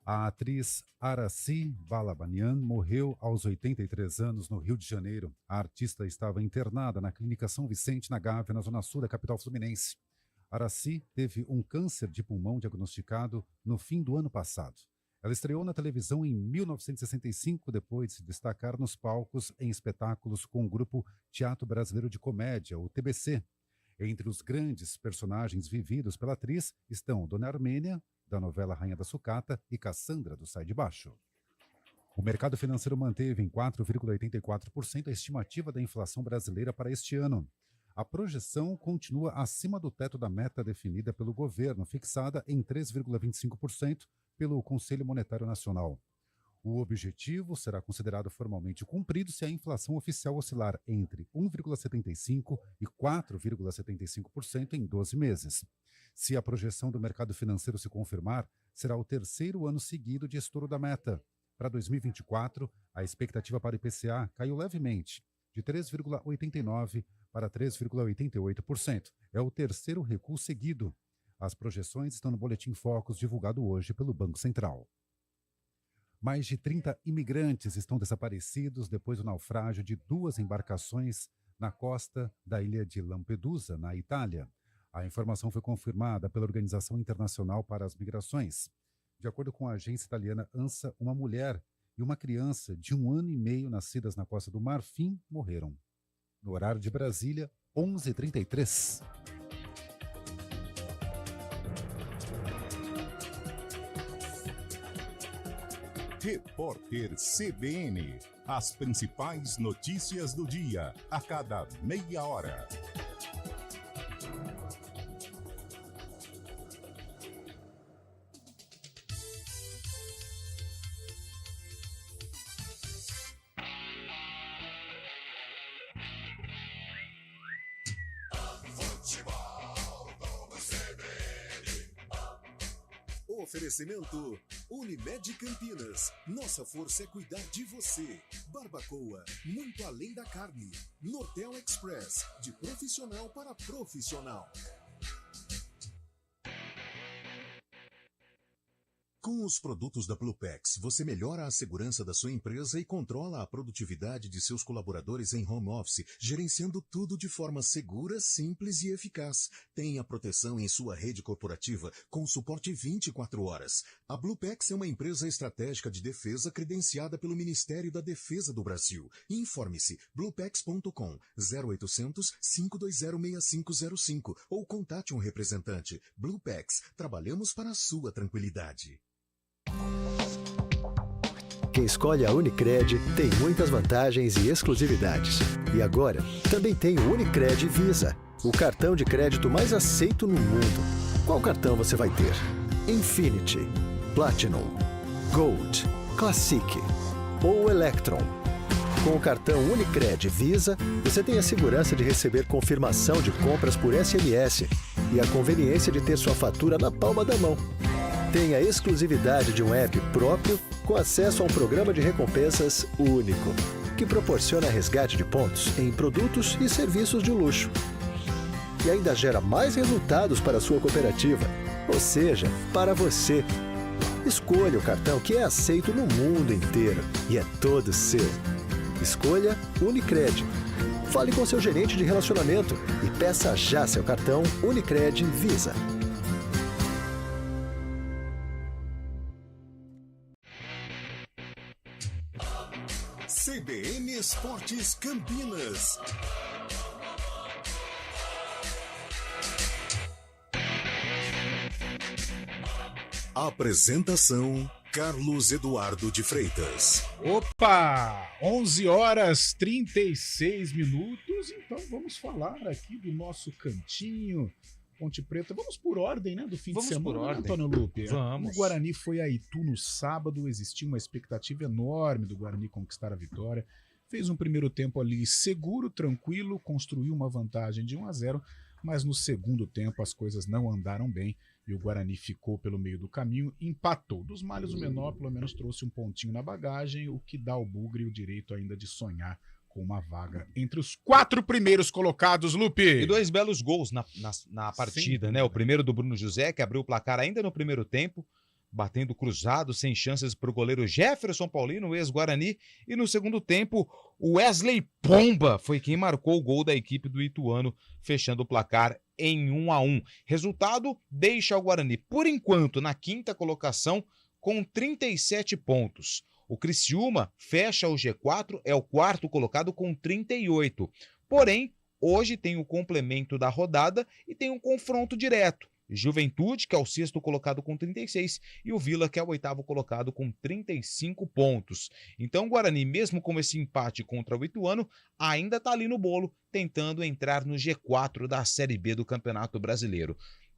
S10: A atriz Aracy Balabanian morreu aos 83 anos no Rio de Janeiro. A artista estava internada na Clínica São Vicente, na Gávea, na zona sul da capital fluminense. Aracy teve um câncer de pulmão diagnosticado no fim do ano passado. Ela estreou na televisão em 1965, depois de se destacar nos palcos em espetáculos com o grupo Teatro Brasileiro de Comédia, o TBC. Entre os grandes personagens vividos pela atriz estão Dona Armênia, da novela Rainha da Sucata, e Cassandra, do Sai de Baixo. O mercado financeiro manteve em 4,84% a estimativa da inflação brasileira para este ano. A projeção continua acima do teto da meta definida pelo governo, fixada em 3,25% pelo Conselho Monetário Nacional. O objetivo será considerado formalmente cumprido se a inflação oficial oscilar entre 1,75% e 4,75% em 12 meses. Se a projeção do mercado financeiro se confirmar, será o terceiro ano seguido de estouro da meta. Para 2024, a expectativa para o IPCA caiu levemente, de 3,89% para 3,88%. É o terceiro recuo seguido. As projeções estão no Boletim Focus divulgado hoje pelo Banco Central. Mais de 30 imigrantes estão desaparecidos depois do naufrágio de 2 embarcações na costa da ilha de Lampedusa, na Itália. A informação foi confirmada pela Organização Internacional para as Migrações. De acordo com a agência italiana ANSA, uma mulher e uma criança de 1 ano e meio nascidas na Costa do Marfim morreram. No horário de Brasília, 11h33.
S5: Repórter CBN. As principais notícias do dia, a cada meia hora. Oferecimento Unimed Campinas. Nossa força é cuidar de você. Barbacoa, muito além da carne. Nortel Express, de profissional para profissional. Com os produtos da Bluepex, você melhora a segurança da sua empresa e controla a produtividade de seus colaboradores em home office, gerenciando tudo de forma segura, simples e eficaz. Tenha proteção em sua rede corporativa com suporte 24 horas. A Bluepex é uma empresa estratégica de defesa credenciada pelo Ministério da Defesa do Brasil. Informe-se bluepex.com 0800 520 6505 ou contate um representante. Bluepex, trabalhamos para a sua tranquilidade.
S6: Quem escolhe a Unicred tem muitas vantagens e exclusividades. E agora, também tem o Unicred Visa, o cartão de crédito mais aceito no mundo. Qual cartão você vai ter? Infinity, Platinum, Gold, Classic ou Electron? Com o cartão Unicred Visa, você tem a segurança de receber confirmação de compras por SMS e a conveniência de ter sua fatura na palma da mão. Tem a exclusividade de um app próprio com acesso a um programa de recompensas único, que proporciona resgate de pontos em produtos e serviços de luxo. E ainda gera mais resultados para a sua cooperativa, ou seja, para você. Escolha o cartão que é aceito no mundo inteiro e é todo seu. Escolha Unicred. Fale com seu gerente de relacionamento e peça já seu cartão Unicred Visa.
S5: CBN Esportes Campinas. Apresentação: Carlos Eduardo de Freitas.
S1: Opa! 11h36. Então vamos falar aqui do nosso cantinho Ponte Preta. Vamos por ordem, né? Do fim de semana,
S2: por ordem.
S1: Antônio Lupe?
S2: Vamos.
S1: O Guarani foi a Itu no sábado. Existia uma expectativa enorme do Guarani conquistar a vitória. Fez um primeiro tempo ali seguro, tranquilo, construiu uma vantagem de 1-0, mas no segundo tempo as coisas não andaram bem e o Guarani ficou pelo meio do caminho, empatou. Dos males o menor, pelo menos trouxe um pontinho na bagagem, o que dá ao Bugre o direito ainda de sonhar com uma vaga entre os 4 primeiros colocados, Lupe.
S2: E 2 belos gols na partida, né? O primeiro do Bruno José, que abriu o placar ainda no primeiro tempo, batendo cruzado, sem chances para o goleiro Jefferson Paulino, ex-Guarani. E no segundo tempo, o Wesley Pomba foi quem marcou o gol da equipe do Ituano, fechando o placar em 1-1. Resultado deixa o Guarani, por enquanto, na 5ª colocação, com 37 pontos. O Criciúma fecha o G4, é o 4º colocado com 38. Porém, hoje tem o complemento da rodada e tem um confronto direto. Juventude, que é o 6º colocado com 36, e o Vila, que é o 8º colocado com 35 pontos. Então o Guarani, mesmo com esse empate contra o Ituano, ainda está ali no bolo, tentando entrar no G4 da Série B do Campeonato Brasileiro.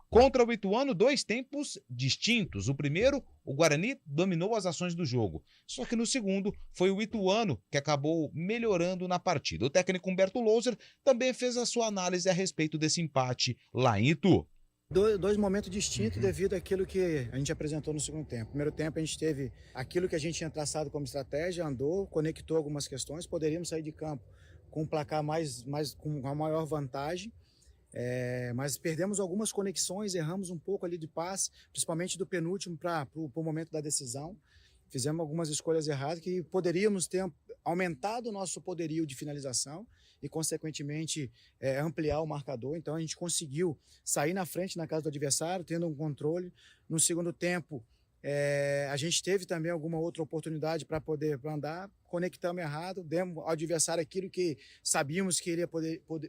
S2: Contra o Ituano, 2 tempos distintos. O primeiro, o Guarani dominou as ações do jogo. Só que no segundo, foi o Ituano que acabou melhorando na partida. O técnico Humberto Louser também fez a sua análise a respeito desse empate lá em Itu.
S11: Dois momentos distintos devido àquilo que a gente apresentou no segundo tempo. No primeiro tempo a gente teve aquilo que a gente tinha traçado como estratégia, andou, conectou algumas questões, poderíamos sair de campo com um placar com uma maior vantagem, mas perdemos algumas conexões, erramos um pouco ali de passe, principalmente do penúltimo para o momento da decisão. Fizemos algumas escolhas erradas que poderíamos ter aumentado o nosso poderio de finalização e, consequentemente, ampliar o marcador. Então, a gente conseguiu sair na frente na casa do adversário, tendo um controle. No segundo tempo, a gente teve também alguma outra oportunidade para poder andar, conectamos errado, demos ao adversário aquilo que sabíamos que ele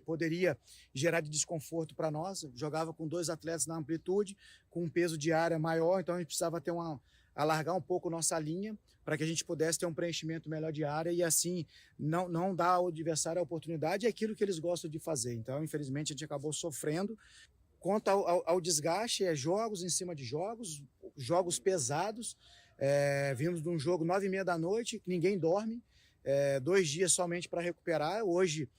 S11: poderia gerar de desconforto para nós. Jogava com 2 atletas na amplitude, com um peso de área maior, então a gente precisava ter alargar um pouco nossa linha para que a gente pudesse ter um preenchimento melhor de área e assim não dar ao adversário a oportunidade, é aquilo que eles gostam de fazer. Então, infelizmente, a gente acabou sofrendo. Quanto ao desgaste, jogos em cima de jogos pesados. Vimos de um jogo 9h30 da noite, ninguém dorme, 2 dias somente para recuperar. Hoje,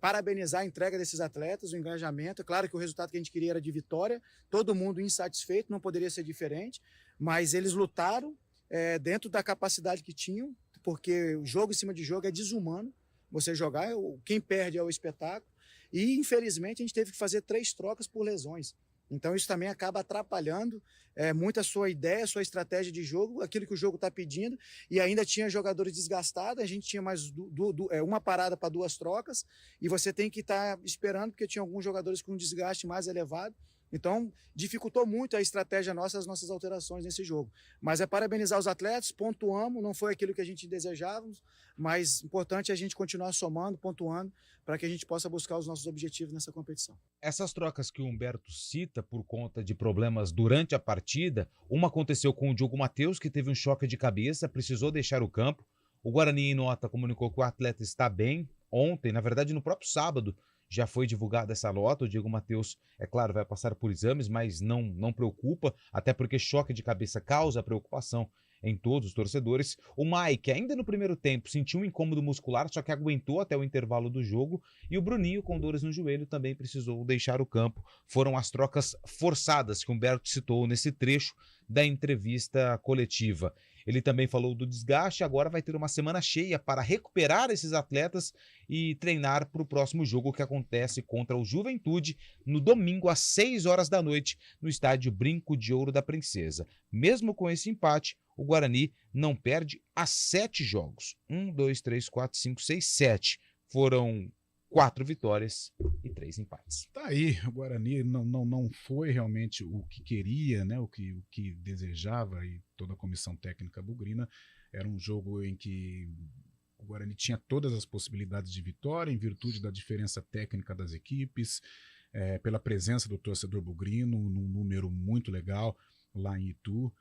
S11: parabenizar a entrega desses atletas, o engajamento. É claro que o resultado que a gente queria era de vitória, todo mundo insatisfeito, não poderia ser diferente, mas eles lutaram dentro da capacidade que tinham, porque o jogo em cima de jogo é desumano, você jogar, quem perde é o espetáculo, e infelizmente a gente teve que fazer 3 trocas por lesões. Então isso também acaba atrapalhando muito a sua ideia, a sua estratégia de jogo, aquilo que o jogo está pedindo, e ainda tinha jogadores desgastados, a gente tinha mais uma parada para 2 trocas, e você tem que estar esperando, porque tinha alguns jogadores com um desgaste mais elevado. Então, dificultou muito a estratégia nossa, as nossas alterações nesse jogo. Mas parabenizar os atletas, pontuamos, não foi aquilo que a gente desejávamos, mas importante é a gente continuar somando, pontuando, para que a gente possa buscar os nossos objetivos nessa competição.
S2: Essas trocas que o Humberto cita por conta de problemas durante a partida, uma aconteceu com o Diogo Matheus, que teve um choque de cabeça, precisou deixar o campo. O Guarani, em nota, comunicou que o atleta está bem. Ontem, na verdade, no próprio sábado, já foi divulgada essa nota. O Diego Matheus, é claro, vai passar por exames, mas não preocupa, até porque choque de cabeça causa preocupação em todos os torcedores. O Mike, ainda no primeiro tempo, sentiu um incômodo muscular, só que aguentou até o intervalo do jogo. E o Bruninho, com dores no joelho, também precisou deixar o campo. Foram as trocas forçadas que o Humberto citou nesse trecho da entrevista coletiva. Ele também falou do desgaste, agora vai ter uma semana cheia para recuperar esses atletas e treinar para o próximo jogo que acontece contra o Juventude no domingo às 6 horas da noite no estádio Brinco de Ouro da Princesa. Mesmo com esse empate, o Guarani não perde há 7 jogos. 1, 2, 3, 4, 5, 6, 7. Foram 4 vitórias e 3 empates.
S1: Tá aí, o Guarani não foi realmente o que queria, né? o que desejava, e toda a comissão técnica bugrina. Era um jogo em que o Guarani tinha todas as possibilidades de vitória, em virtude da diferença técnica das equipes, pela presença do torcedor bugrino, num número muito legal lá em Itu.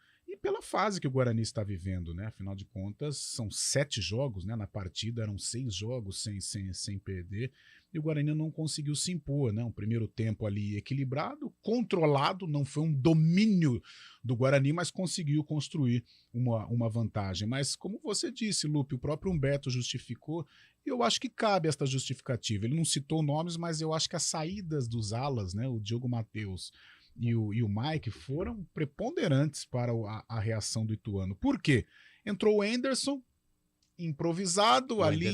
S1: pela fase que o Guarani está vivendo, né? Afinal de contas, são 7 jogos, né? Na partida eram 6 jogos sem perder, e o Guarani não conseguiu se impor, né? Um primeiro tempo ali equilibrado, controlado, não foi um domínio do Guarani, mas conseguiu construir uma vantagem. Mas como você disse, Lupe, o próprio Humberto justificou, e eu acho que cabe esta justificativa. Ele não citou nomes, mas eu acho que as saídas dos alas, né? O Diogo Matheus e o Mike foram preponderantes para a reação do Ituano. Por quê? Entrou o Anderson, improvisado, ali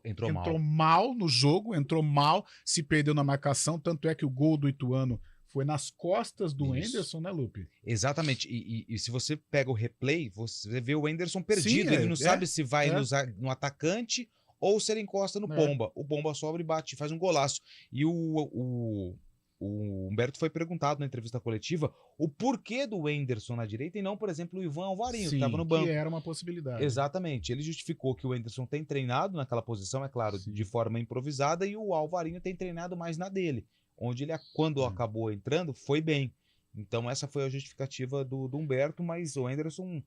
S1: entrou mal no jogo, entrou mal, se perdeu na marcação, tanto é que o gol do Ituano foi nas costas do Anderson, né, Lupe?
S2: Exatamente, e se você pega o replay, você vê o Anderson perdido. Sim, ele não sabe se vai no atacante ou se ele encosta no Pomba. O Pomba sobra e bate, faz um golaço. E o Humberto foi perguntado na entrevista coletiva o porquê do Anderson na direita e não, por exemplo, o Ivan Alvarinho, que estava no banco.
S1: Que era uma possibilidade.
S2: Exatamente. Ele justificou que o Anderson tem treinado naquela posição, é claro, de forma improvisada, e o Alvarinho tem treinado mais na dele, onde ele, quando acabou entrando, foi bem. Então essa foi a justificativa do Humberto, mas o Anderson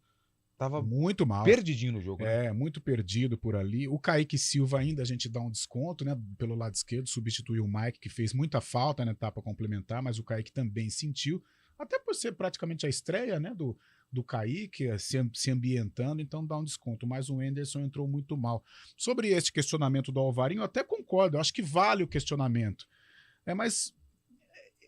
S2: tava
S1: muito mal,
S2: perdidinho no jogo.
S1: Né? Muito perdido por ali. O Kaique Silva ainda a gente dá um desconto, né? Pelo lado esquerdo, substituiu o Mike, que fez muita falta na etapa complementar, mas o Kaique também sentiu, até por ser praticamente a estreia, né? Do Kaique, se ambientando, então dá um desconto. Mas o Anderson entrou muito mal. Sobre esse questionamento do Alvarinho, eu até concordo, eu acho que vale o questionamento. Mas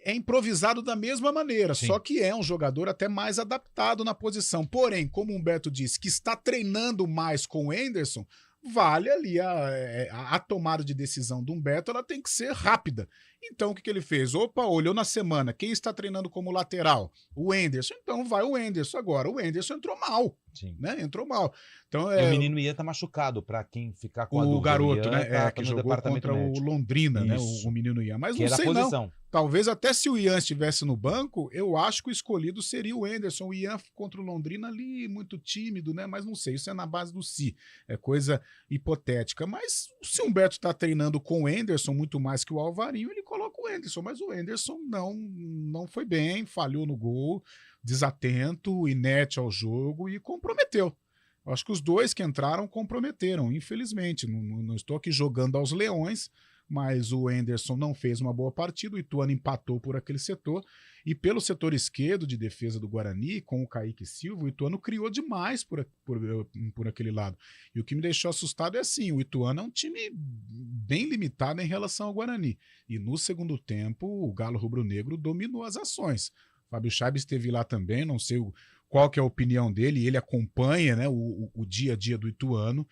S1: é improvisado da mesma maneira, só que é um jogador até mais adaptado na posição. Porém, como o Humberto disse, que está treinando mais com o Anderson, vale ali a tomada de decisão do Humberto, ela tem que ser rápida. Então, o que ele fez? Opa, olhou na semana, quem está treinando como lateral? O Anderson. Então, vai o Anderson agora. O Anderson entrou mal, né? Entrou mal. Então,
S2: e o menino Ian tá machucado, para quem ficar com a dúvida.
S1: O garoto, né?
S2: Que
S1: jogou contra o Londrina, né? O menino Ian. Mas não sei não. Talvez até se o Ian estivesse no banco, eu acho que o escolhido seria o Anderson. O Ian contra o Londrina ali, muito tímido, né? Mas não sei, isso é na base do si. É coisa hipotética. Mas se o Humberto tá treinando com o Anderson muito mais que o Alvarinho, ele coloca o Anderson. Mas o Anderson não foi bem, falhou no gol, desatento, inerte ao jogo e comprometeu. Eu acho que os dois que entraram comprometeram, infelizmente. Não estou aqui jogando aos leões, mas o Anderson não fez uma boa partida, o Ituano empatou por aquele setor, e pelo setor esquerdo de defesa do Guarani, com o Kaique Silva, o Ituano criou demais por aquele lado. E o que me deixou assustado é assim, o Ituano é um time bem limitado em relação ao Guarani, e no segundo tempo o Galo Rubro-Negro dominou as ações. O Fábio Chaves esteve lá também, não sei qual que é a opinião dele, ele acompanha, né, o dia a dia do Ituano.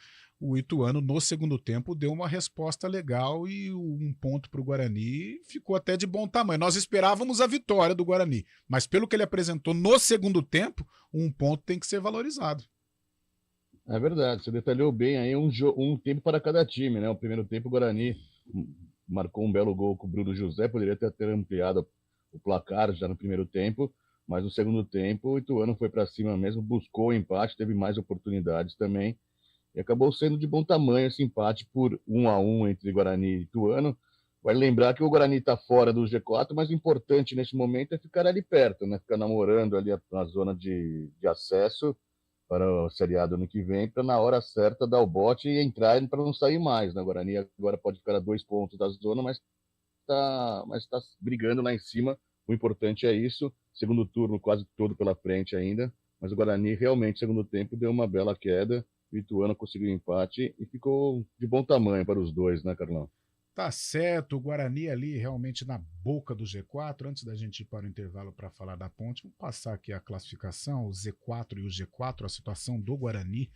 S1: O Ituano, no segundo tempo, deu uma resposta legal e um ponto para o Guarani ficou até de bom tamanho. Nós esperávamos a vitória do Guarani, mas pelo que ele apresentou no segundo tempo, um ponto tem que ser valorizado.
S4: É verdade, você detalhou bem aí um tempo para cada time, né? O primeiro tempo o Guarani marcou um belo gol com o Bruno José, poderia ter ampliado o placar já no primeiro tempo, mas no segundo tempo o Ituano foi para cima mesmo, buscou o empate, teve mais oportunidades também, e acabou sendo de bom tamanho esse empate por 1-1 entre Guarani e Ituano. Vale lembrar que o Guarani está fora do G4, mas o importante nesse momento é ficar ali perto, né? Ficar namorando ali na zona de acesso para o Série A do ano que vem, para na hora certa dar o bote e entrar para não sair mais. Né? O Guarani agora pode ficar a 2 pontos da zona, mas está brigando lá em cima. O importante é isso. Segundo turno quase todo pela frente ainda, mas o Guarani realmente, segundo tempo, deu uma bela queda. O Ituano conseguiu empate e ficou de bom tamanho para os dois, né, Carlão?
S1: Tá certo, o Guarani ali realmente na boca do G4. Antes da gente ir para o intervalo para falar da Ponte, vamos passar aqui a classificação, o Z4 e o G4, a situação do Guarani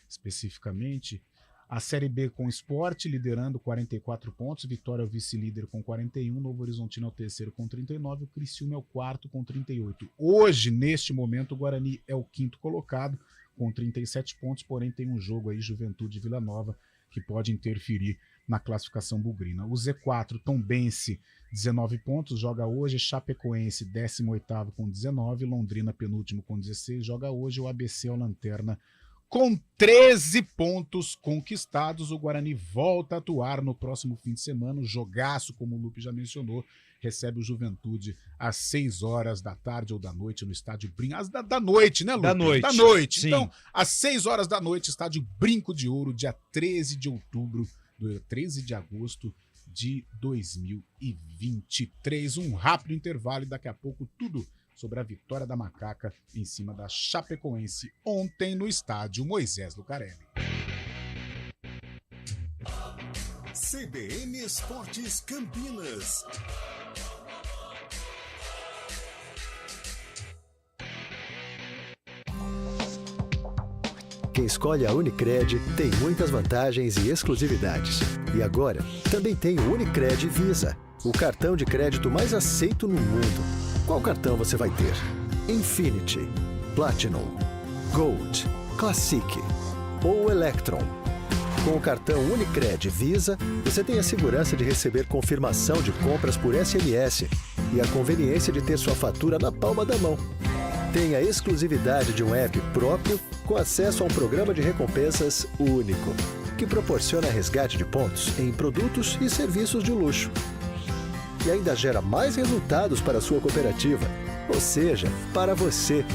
S1: especificamente. A Série B com o Sport liderando 44 pontos, Vitória é o vice-líder com 41, Novo Horizontino é o terceiro com 39, o Criciúma é o quarto com 38. Hoje, neste momento, o Guarani é o quinto colocado com 37 pontos, porém tem um jogo aí, Juventude e Vila Nova, que pode interferir na classificação bugrina. O Z4, Tombense, 19 pontos, joga hoje, Chapecoense, 18º com 19, Londrina, penúltimo com 16, joga hoje, o ABC é o lanterna com 13 pontos conquistados. O Guarani volta a atuar no próximo fim de semana, o jogaço, como o Lupe já mencionou, recebe o Juventude às 6 horas da tarde ou da noite no estádio Brinco. Da noite, né, Lucas? Da noite.
S2: Sim.
S1: Então, às 6 horas da noite, estádio Brinco de Ouro, dia 13 de agosto de 2023. Um rápido intervalo e daqui a pouco tudo sobre a vitória da Macaca em cima da Chapecoense ontem no estádio Moisés Lucarelli.
S5: CBN Esportes Campinas.
S6: Quem escolhe a Unicred tem muitas vantagens e exclusividades. E agora, também tem o Unicred Visa, o cartão de crédito mais aceito no mundo. Qual cartão você vai ter? Infinity, Platinum, Gold, Classic ou Electron? Com o cartão Unicred Visa, você tem a segurança de receber confirmação de compras por SMS e a conveniência de ter sua fatura na palma da mão. Tem a exclusividade de um app próprio com acesso a um programa de recompensas único, que proporciona resgate de pontos em produtos e serviços de luxo. E ainda gera mais resultados para a sua cooperativa, ou seja, para você.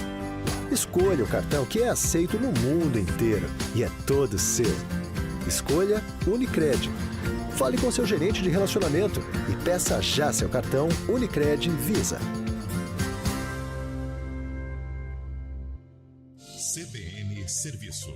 S6: Escolha o cartão que é aceito no mundo inteiro e é todo seu. Escolha Unicred. Fale com seu gerente de relacionamento e peça já seu cartão Unicred Visa.
S5: CBN Serviço.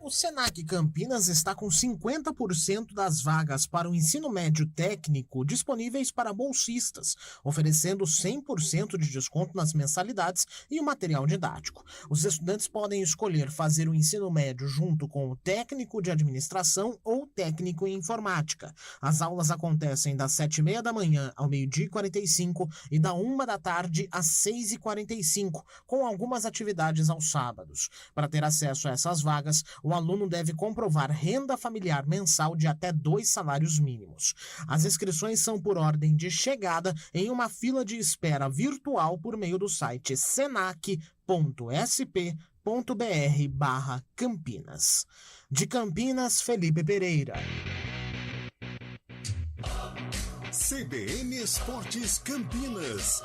S12: O Senac Campinas está com 50% das vagas para o ensino médio técnico disponíveis para bolsistas, oferecendo 100% de desconto nas mensalidades e o material didático. Os estudantes podem escolher fazer o ensino médio junto com o técnico de administração ou técnico em informática. As aulas acontecem das 7h30 da manhã ao 12h45 e da 1h da tarde às 6h45, com algumas atividades aos sábados. Para ter acesso a essas vagas, o aluno deve comprovar renda familiar mensal de até 2 salários mínimos. As inscrições são por ordem de chegada em uma fila de espera virtual por meio do site senac.sp.br/Campinas. De Campinas, Felipe Pereira.
S5: CBN Esportes Campinas.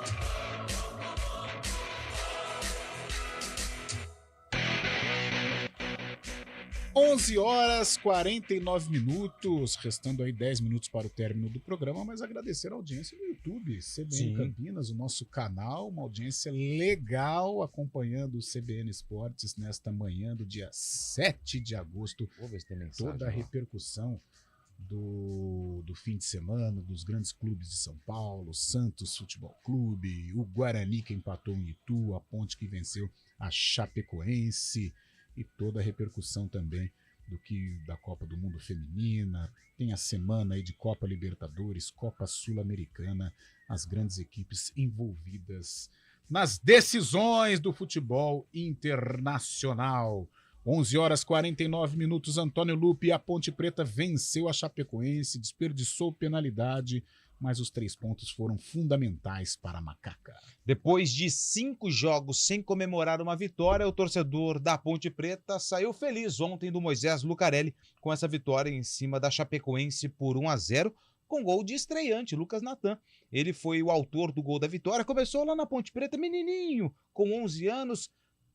S1: 11h49, restando aí 10 minutos para o término do programa, mas agradecer a audiência do YouTube, CBN Campinas, o nosso canal, uma audiência legal acompanhando o CBN Esportes nesta manhã do dia 7 de agosto.
S2: Vou ver se tem mensagem,
S1: toda a repercussão do fim de semana, dos grandes clubes de São Paulo, Santos Futebol Clube, o Guarani que empatou em Itu, a Ponte que venceu a Chapecoense, e toda a repercussão também da Copa do Mundo Feminina. Tem a semana aí de Copa Libertadores, Copa Sul-Americana, as grandes equipes envolvidas nas decisões do futebol internacional. 11h49, Antônio Lupi, a Ponte Preta venceu a Chapecoense, desperdiçou penalidade, mas os 3 pontos foram fundamentais para a Macaca.
S2: Depois de 5 jogos sem comemorar uma vitória, o torcedor da Ponte Preta saiu feliz ontem do Moisés Lucarelli com essa vitória em cima da Chapecoense por 1-0, com gol de estreante, Lucas Natan. Ele foi o autor do gol da vitória, começou lá na Ponte Preta, menininho, com 11 anos,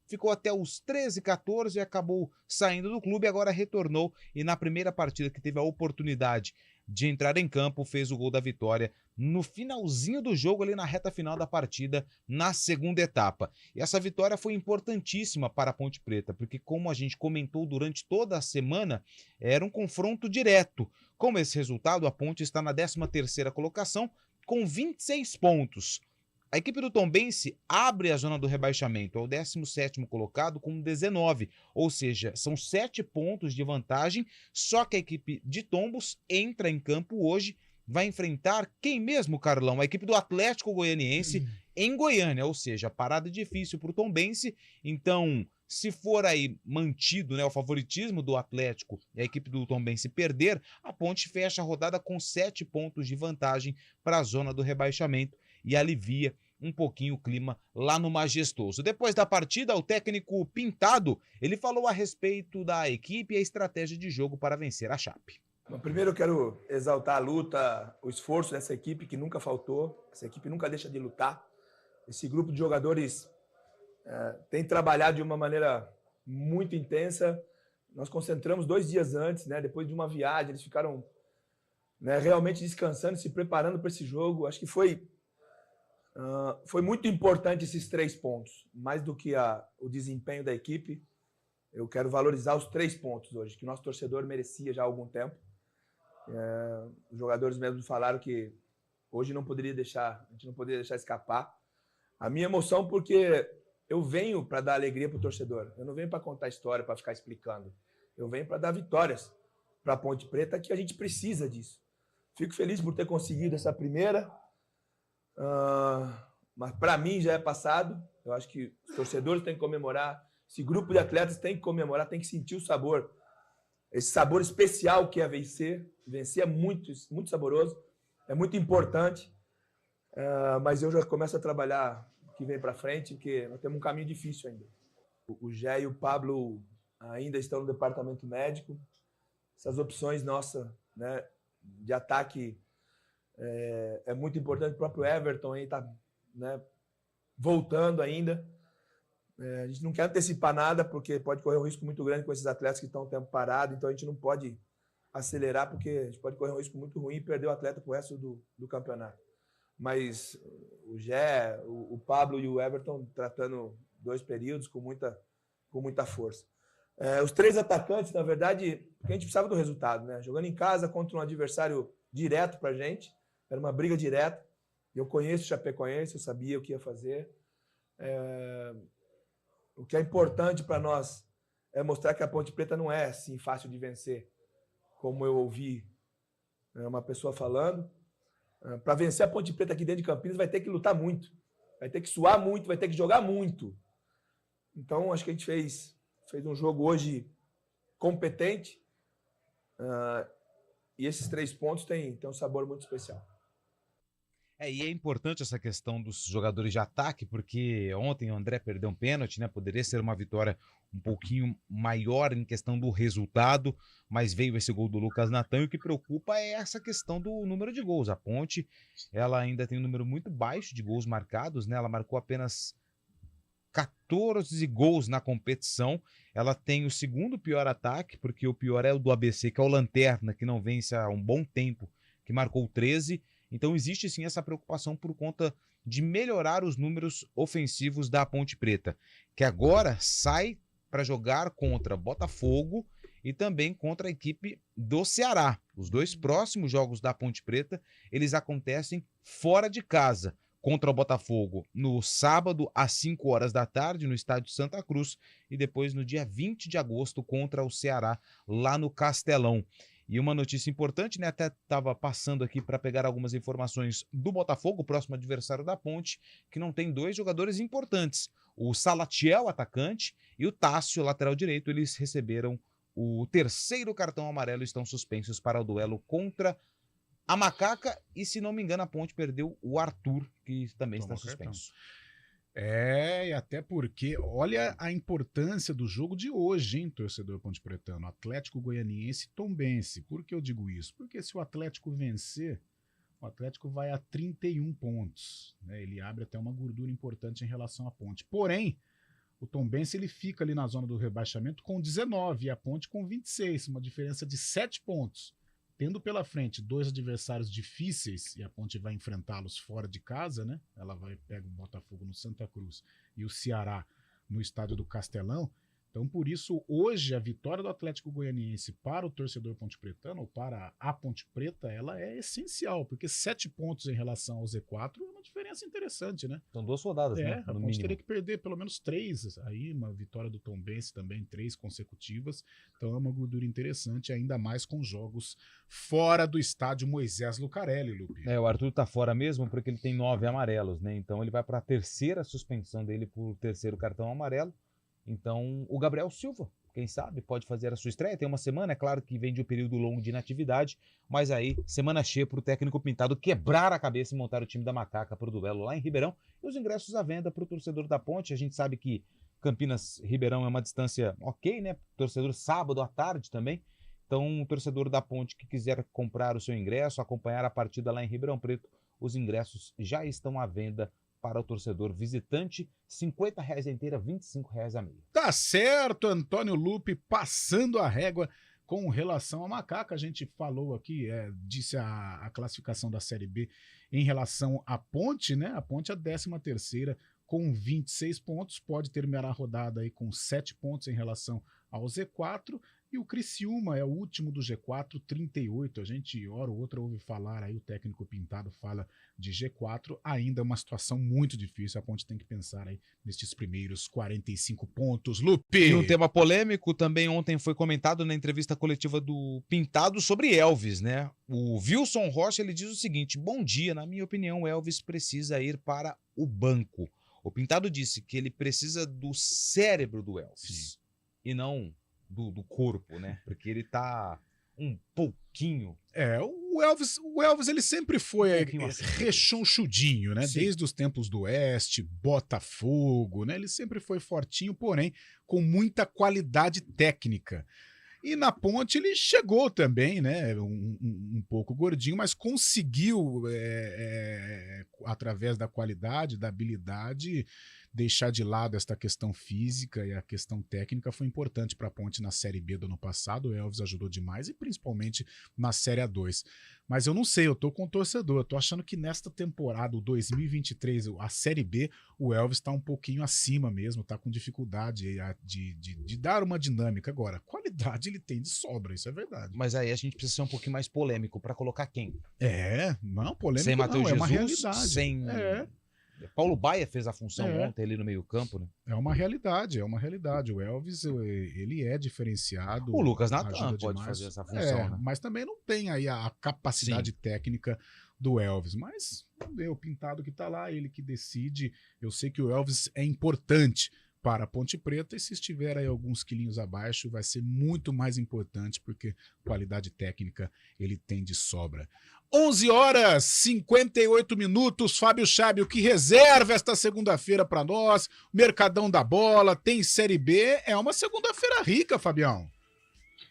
S2: ficou até os 13, 14 e acabou saindo do clube, agora retornou e na primeira partida que teve a oportunidade de entrar em campo, fez o gol da vitória no finalzinho do jogo, ali na reta final da partida, na segunda etapa. E essa vitória foi importantíssima para a Ponte Preta, porque como a gente comentou durante toda a semana, era um confronto direto. Com esse resultado, a Ponte está na 13ª colocação, com 26 pontos. A equipe do Tombense abre a zona do rebaixamento, é o 17º colocado com 19, ou seja, são 7 pontos de vantagem, só que a equipe de Tombos entra em campo hoje, vai enfrentar quem mesmo, Carlão? A equipe do Atlético Goianiense em Goiânia, ou seja, parada difícil para o Tombense, então se for aí mantido, né, o favoritismo do Atlético e a equipe do Tombense perder, a Ponte fecha a rodada com 7 pontos de vantagem para a zona do rebaixamento e alivia um pouquinho o clima lá no Majestoso. Depois da partida, o técnico Pintado, ele falou a respeito da equipe e a estratégia de jogo para vencer a Chape.
S13: Bom, primeiro eu quero exaltar a luta, o esforço dessa equipe que nunca faltou. Essa equipe nunca deixa de lutar. Esse grupo de jogadores tem trabalhado de uma maneira muito intensa. Nós concentramos 2 dias antes, né? Depois de uma viagem, eles ficaram, né, realmente descansando, se preparando para esse jogo. Acho que foi muito importante esses 3 pontos, mais do que o desempenho da equipe. Eu quero valorizar os 3 pontos hoje, que o nosso torcedor merecia já há algum tempo. Os jogadores mesmo falaram que hoje a gente não poderia deixar escapar. A minha emoção porque eu venho para dar alegria para o torcedor. Eu não venho para contar história, para ficar explicando. Eu venho para dar vitórias para a Ponte Preta, que a gente precisa disso. Fico feliz por ter conseguido essa primeira, mas para mim já é passado. Eu acho que os torcedores têm que comemorar, esse grupo de atletas tem que comemorar, tem que sentir o sabor. Esse sabor especial que é vencer. Vencer é muito, muito saboroso, é muito importante, mas eu já começo a trabalhar o que vem para frente, porque nós temos um caminho difícil ainda. O Gé e o Pablo ainda estão no departamento médico. Essas opções nossas, né, de ataque é muito importante. O próprio Everton aí está, né, voltando ainda. A gente não quer antecipar nada, porque pode correr um risco muito grande com esses atletas que estão um tempo parados, então a gente não pode acelerar, porque a gente pode correr um risco muito ruim e perder o atleta para o resto do campeonato. Mas o Gé, o Pablo e o Everton tratando 2 períodos com muita força. Os 3 atacantes, na verdade, porque a gente precisava do resultado, né? Jogando em casa contra um adversário direto para a gente, era uma briga direta. Eu conheço o Chapecoense, eu sabia o que ia fazer. O que é importante para nós é mostrar que a Ponte Preta não é assim fácil de vencer, como eu ouvi uma pessoa falando. Para vencer a Ponte Preta aqui dentro de Campinas, vai ter que lutar muito, vai ter que suar muito, vai ter que jogar muito. Então, acho que a gente fez um jogo hoje competente, e esses 3 pontos têm um sabor muito especial.
S2: E é importante essa questão dos jogadores de ataque, porque ontem o André perdeu um pênalti, né? Poderia ser uma vitória um pouquinho maior em questão do resultado, mas veio esse gol do Lucas Natan, e o que preocupa é essa questão do número de gols. A Ponte, ela ainda tem um número muito baixo de gols marcados, né? Ela marcou apenas 14 gols na competição. Ela tem o 2º pior ataque, porque o pior é o do ABC, que é o Lanterna, que não vence há um bom tempo, que marcou 13. Então existe sim essa preocupação por conta de melhorar os números ofensivos da Ponte Preta, que agora sai para jogar contra Botafogo e também contra a equipe do Ceará. Os 2 próximos jogos da Ponte Preta, eles acontecem fora de casa, contra o Botafogo no sábado às 5 horas da tarde no estádio Santa Cruz, e depois no dia 20 de agosto contra o Ceará lá no Castelão. E uma notícia importante, né? Até estava passando aqui para pegar algumas informações do Botafogo, o próximo adversário da Ponte, que não tem 2 jogadores importantes. O Salatiel, atacante, e o Tássio, lateral direito. Eles receberam o 3º cartão amarelo e estão suspensos para o duelo contra a Macaca. E, se não me engano, a Ponte perdeu o Arthur, que também está suspenso.
S1: E até porque, olha a importância do jogo de hoje, hein, torcedor ponte-pretano. Atlético Goianiense e Tombense. Por que eu digo isso? Porque se o Atlético vencer, o Atlético vai a 31 pontos. Né? Ele abre até uma gordura importante em relação à Ponte. Porém, o Tombense ele fica ali na zona do rebaixamento com 19 e a Ponte com 26, uma diferença de 7 pontos. Tendo pela frente 2 adversários difíceis, e a Ponte vai enfrentá-los fora de casa, né? Ela pega o Botafogo no Santa Cruz e o Ceará no estádio do Castelão. Então, por isso, hoje, a vitória do Atlético Goianiense para o torcedor ponte-pretano, ou para a Ponte Preta, ela é essencial, porque 7 pontos em relação ao Z4 é uma diferença interessante, né?
S2: São 2 rodadas, né?
S1: A Ponte teria que perder pelo menos 3, aí uma vitória do Tombense também, 3 consecutivas, então é uma gordura interessante, ainda mais com jogos fora do estádio Moisés Lucarelli, Lupe.
S2: O Arthur tá fora mesmo porque ele tem 9 amarelos, né? Então ele vai para a 3ª suspensão dele por 3º cartão amarelo. Então, o Gabriel Silva, quem sabe, pode fazer a sua estreia. Tem uma semana, é claro que vem de um período longo de inatividade, mas aí, semana cheia para o técnico Pintado quebrar a cabeça e montar o time da Macaca para o duelo lá em Ribeirão. E os ingressos à venda para o torcedor da Ponte. A gente sabe que Campinas-Ribeirão é uma distância ok, né? Torcedor sábado à tarde também. Então, o torcedor da Ponte que quiser comprar o seu ingresso, acompanhar a partida lá em Ribeirão Preto, os ingressos já estão à venda para o torcedor visitante, R$ 50,00 a inteira, R$ 25,00 a meia.
S1: Tá certo, Antônio Lupe passando a régua com relação à Macaca. A gente falou aqui, disse a classificação da Série B em relação à Ponte, né? A Ponte é a 13ª com 26 pontos, pode terminar a rodada aí com 7 pontos em relação ao Z4, e o Criciúma é o último do G4, 38. A gente, hora ou outra, ouve falar aí, o técnico Pintado fala de G4, ainda é uma situação muito difícil, a Ponte tem que pensar aí nestes primeiros 45 pontos. Lupe!
S2: E um tema polêmico também ontem foi comentado na entrevista coletiva do Pintado sobre Elvis, né? O Wilson Rocha, ele diz o seguinte: bom dia, na minha opinião, o Elvis precisa ir para o banco. O Pintado disse que ele precisa do cérebro do Elvis, e não do corpo, né? Porque ele tá um pouquinho...
S1: O Elvis ele sempre foi rechonchudinho, né?
S2: Sim.
S1: Desde os tempos do Oeste, Botafogo, né? Ele sempre foi fortinho, porém com muita qualidade técnica. E na Ponte ele chegou também, né? Um pouco gordinho, mas conseguiu, através da qualidade, da habilidade, deixar de lado esta questão física, e a questão técnica foi importante para a Ponte na Série B do ano passado. O Elvis ajudou demais, e principalmente na Série A2. Mas eu não sei, eu tô com o torcedor, eu tô achando que nesta temporada, o 2023, a Série B, o Elvis tá um pouquinho acima mesmo, tá com dificuldade de dar uma dinâmica. Agora, qualidade ele tem de sobra, isso é verdade.
S2: Mas aí a gente precisa ser um pouquinho mais polêmico para colocar quem?
S1: Não, polêmico
S2: sem Matheus
S1: não,
S2: Jesus,
S1: é uma realidade.
S2: Sem... Paulo Baia fez a função ontem ali no meio campo, né?
S1: É uma realidade. O Elvis, ele é diferenciado.
S2: O Lucas Natan pode fazer essa função, né?
S1: Mas também não tem aí a capacidade técnica do Elvis. Mas o Pintado que tá lá, ele que decide. Eu sei que o Elvis é importante para a Ponte Preta, e se estiver aí alguns quilinhos abaixo, vai ser muito mais importante, porque qualidade técnica ele tem de sobra. 11h58, Fábio Chaib, o que reserva esta segunda-feira para nós? Mercadão da Bola, tem Série B, é uma segunda-feira rica, Fabião.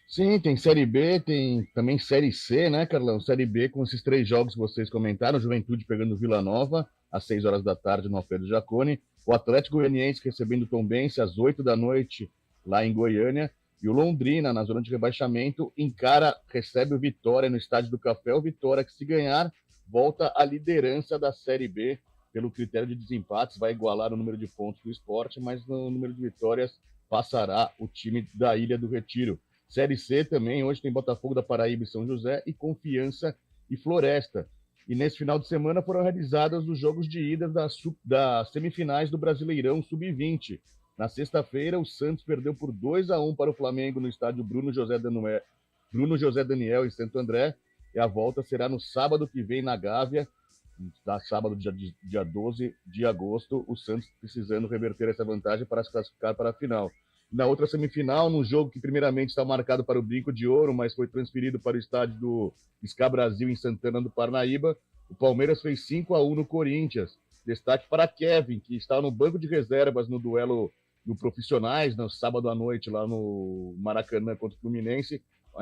S4: Sim, tem Série B, tem também Série C, né, Carlão? Série B com esses 3 jogos que vocês comentaram, Juventude pegando Vila Nova, às 6 horas da tarde no Alfredo Jaconi, o Atlético Goianiense recebendo o Tombense às 8 da noite lá em Goiânia, e o Londrina, na zona de rebaixamento, recebe o Vitória no Estádio do Café. O Vitória, que se ganhar, volta à liderança da Série B pelo critério de desempates, vai igualar o número de pontos do Sport, mas no número de vitórias passará o time da Ilha do Retiro. Série C também, hoje tem Botafogo da Paraíba e São José, e Confiança e Floresta. E nesse final de semana foram realizados os jogos de ida das semifinais do Brasileirão Sub-20. Na sexta-feira, o Santos perdeu por 2-1 para o Flamengo no estádio Bruno José Daniel, em Santo André, e a volta será no sábado que vem na Gávea, sábado, dia 12 de agosto, o Santos precisando reverter essa vantagem para se classificar para a final. Na outra semifinal, num jogo que primeiramente está marcado para o Brinco de Ouro, mas foi transferido para o estádio do Ská Brasil, em Santana do Parnaíba, o Palmeiras fez 5-1 no Corinthians. Destaque para Kevin, que está no banco de reservas no duelo do Profissionais, no sábado à noite, lá no Maracanã contra o Fluminense,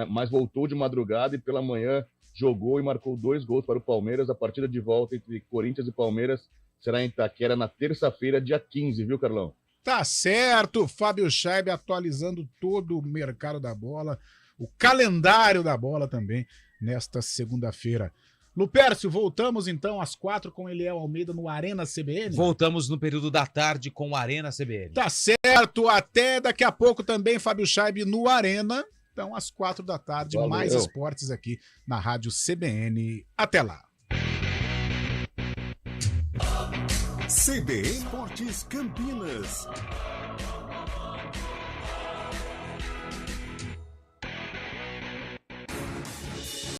S4: mas voltou de madrugada e pela manhã jogou e marcou 2 gols para o Palmeiras. A partida de volta entre Corinthians e Palmeiras será em Itaquera na terça-feira, dia 15, viu, Carlão?
S1: Tá certo, Fábio Chaib atualizando todo o mercado da bola, o calendário da bola também, nesta segunda-feira. Lupércio, voltamos então às 4 com Eliel Almeida no Arena CBN?
S2: Voltamos no período da tarde com o Arena CBN.
S1: Tá certo, até daqui a pouco também, Fábio Chaib no Arena. Então, às 4 da tarde,
S4: Valeu.
S1: Mais esportes aqui na Rádio CBN. Até lá.
S5: CBN Esportes Campinas.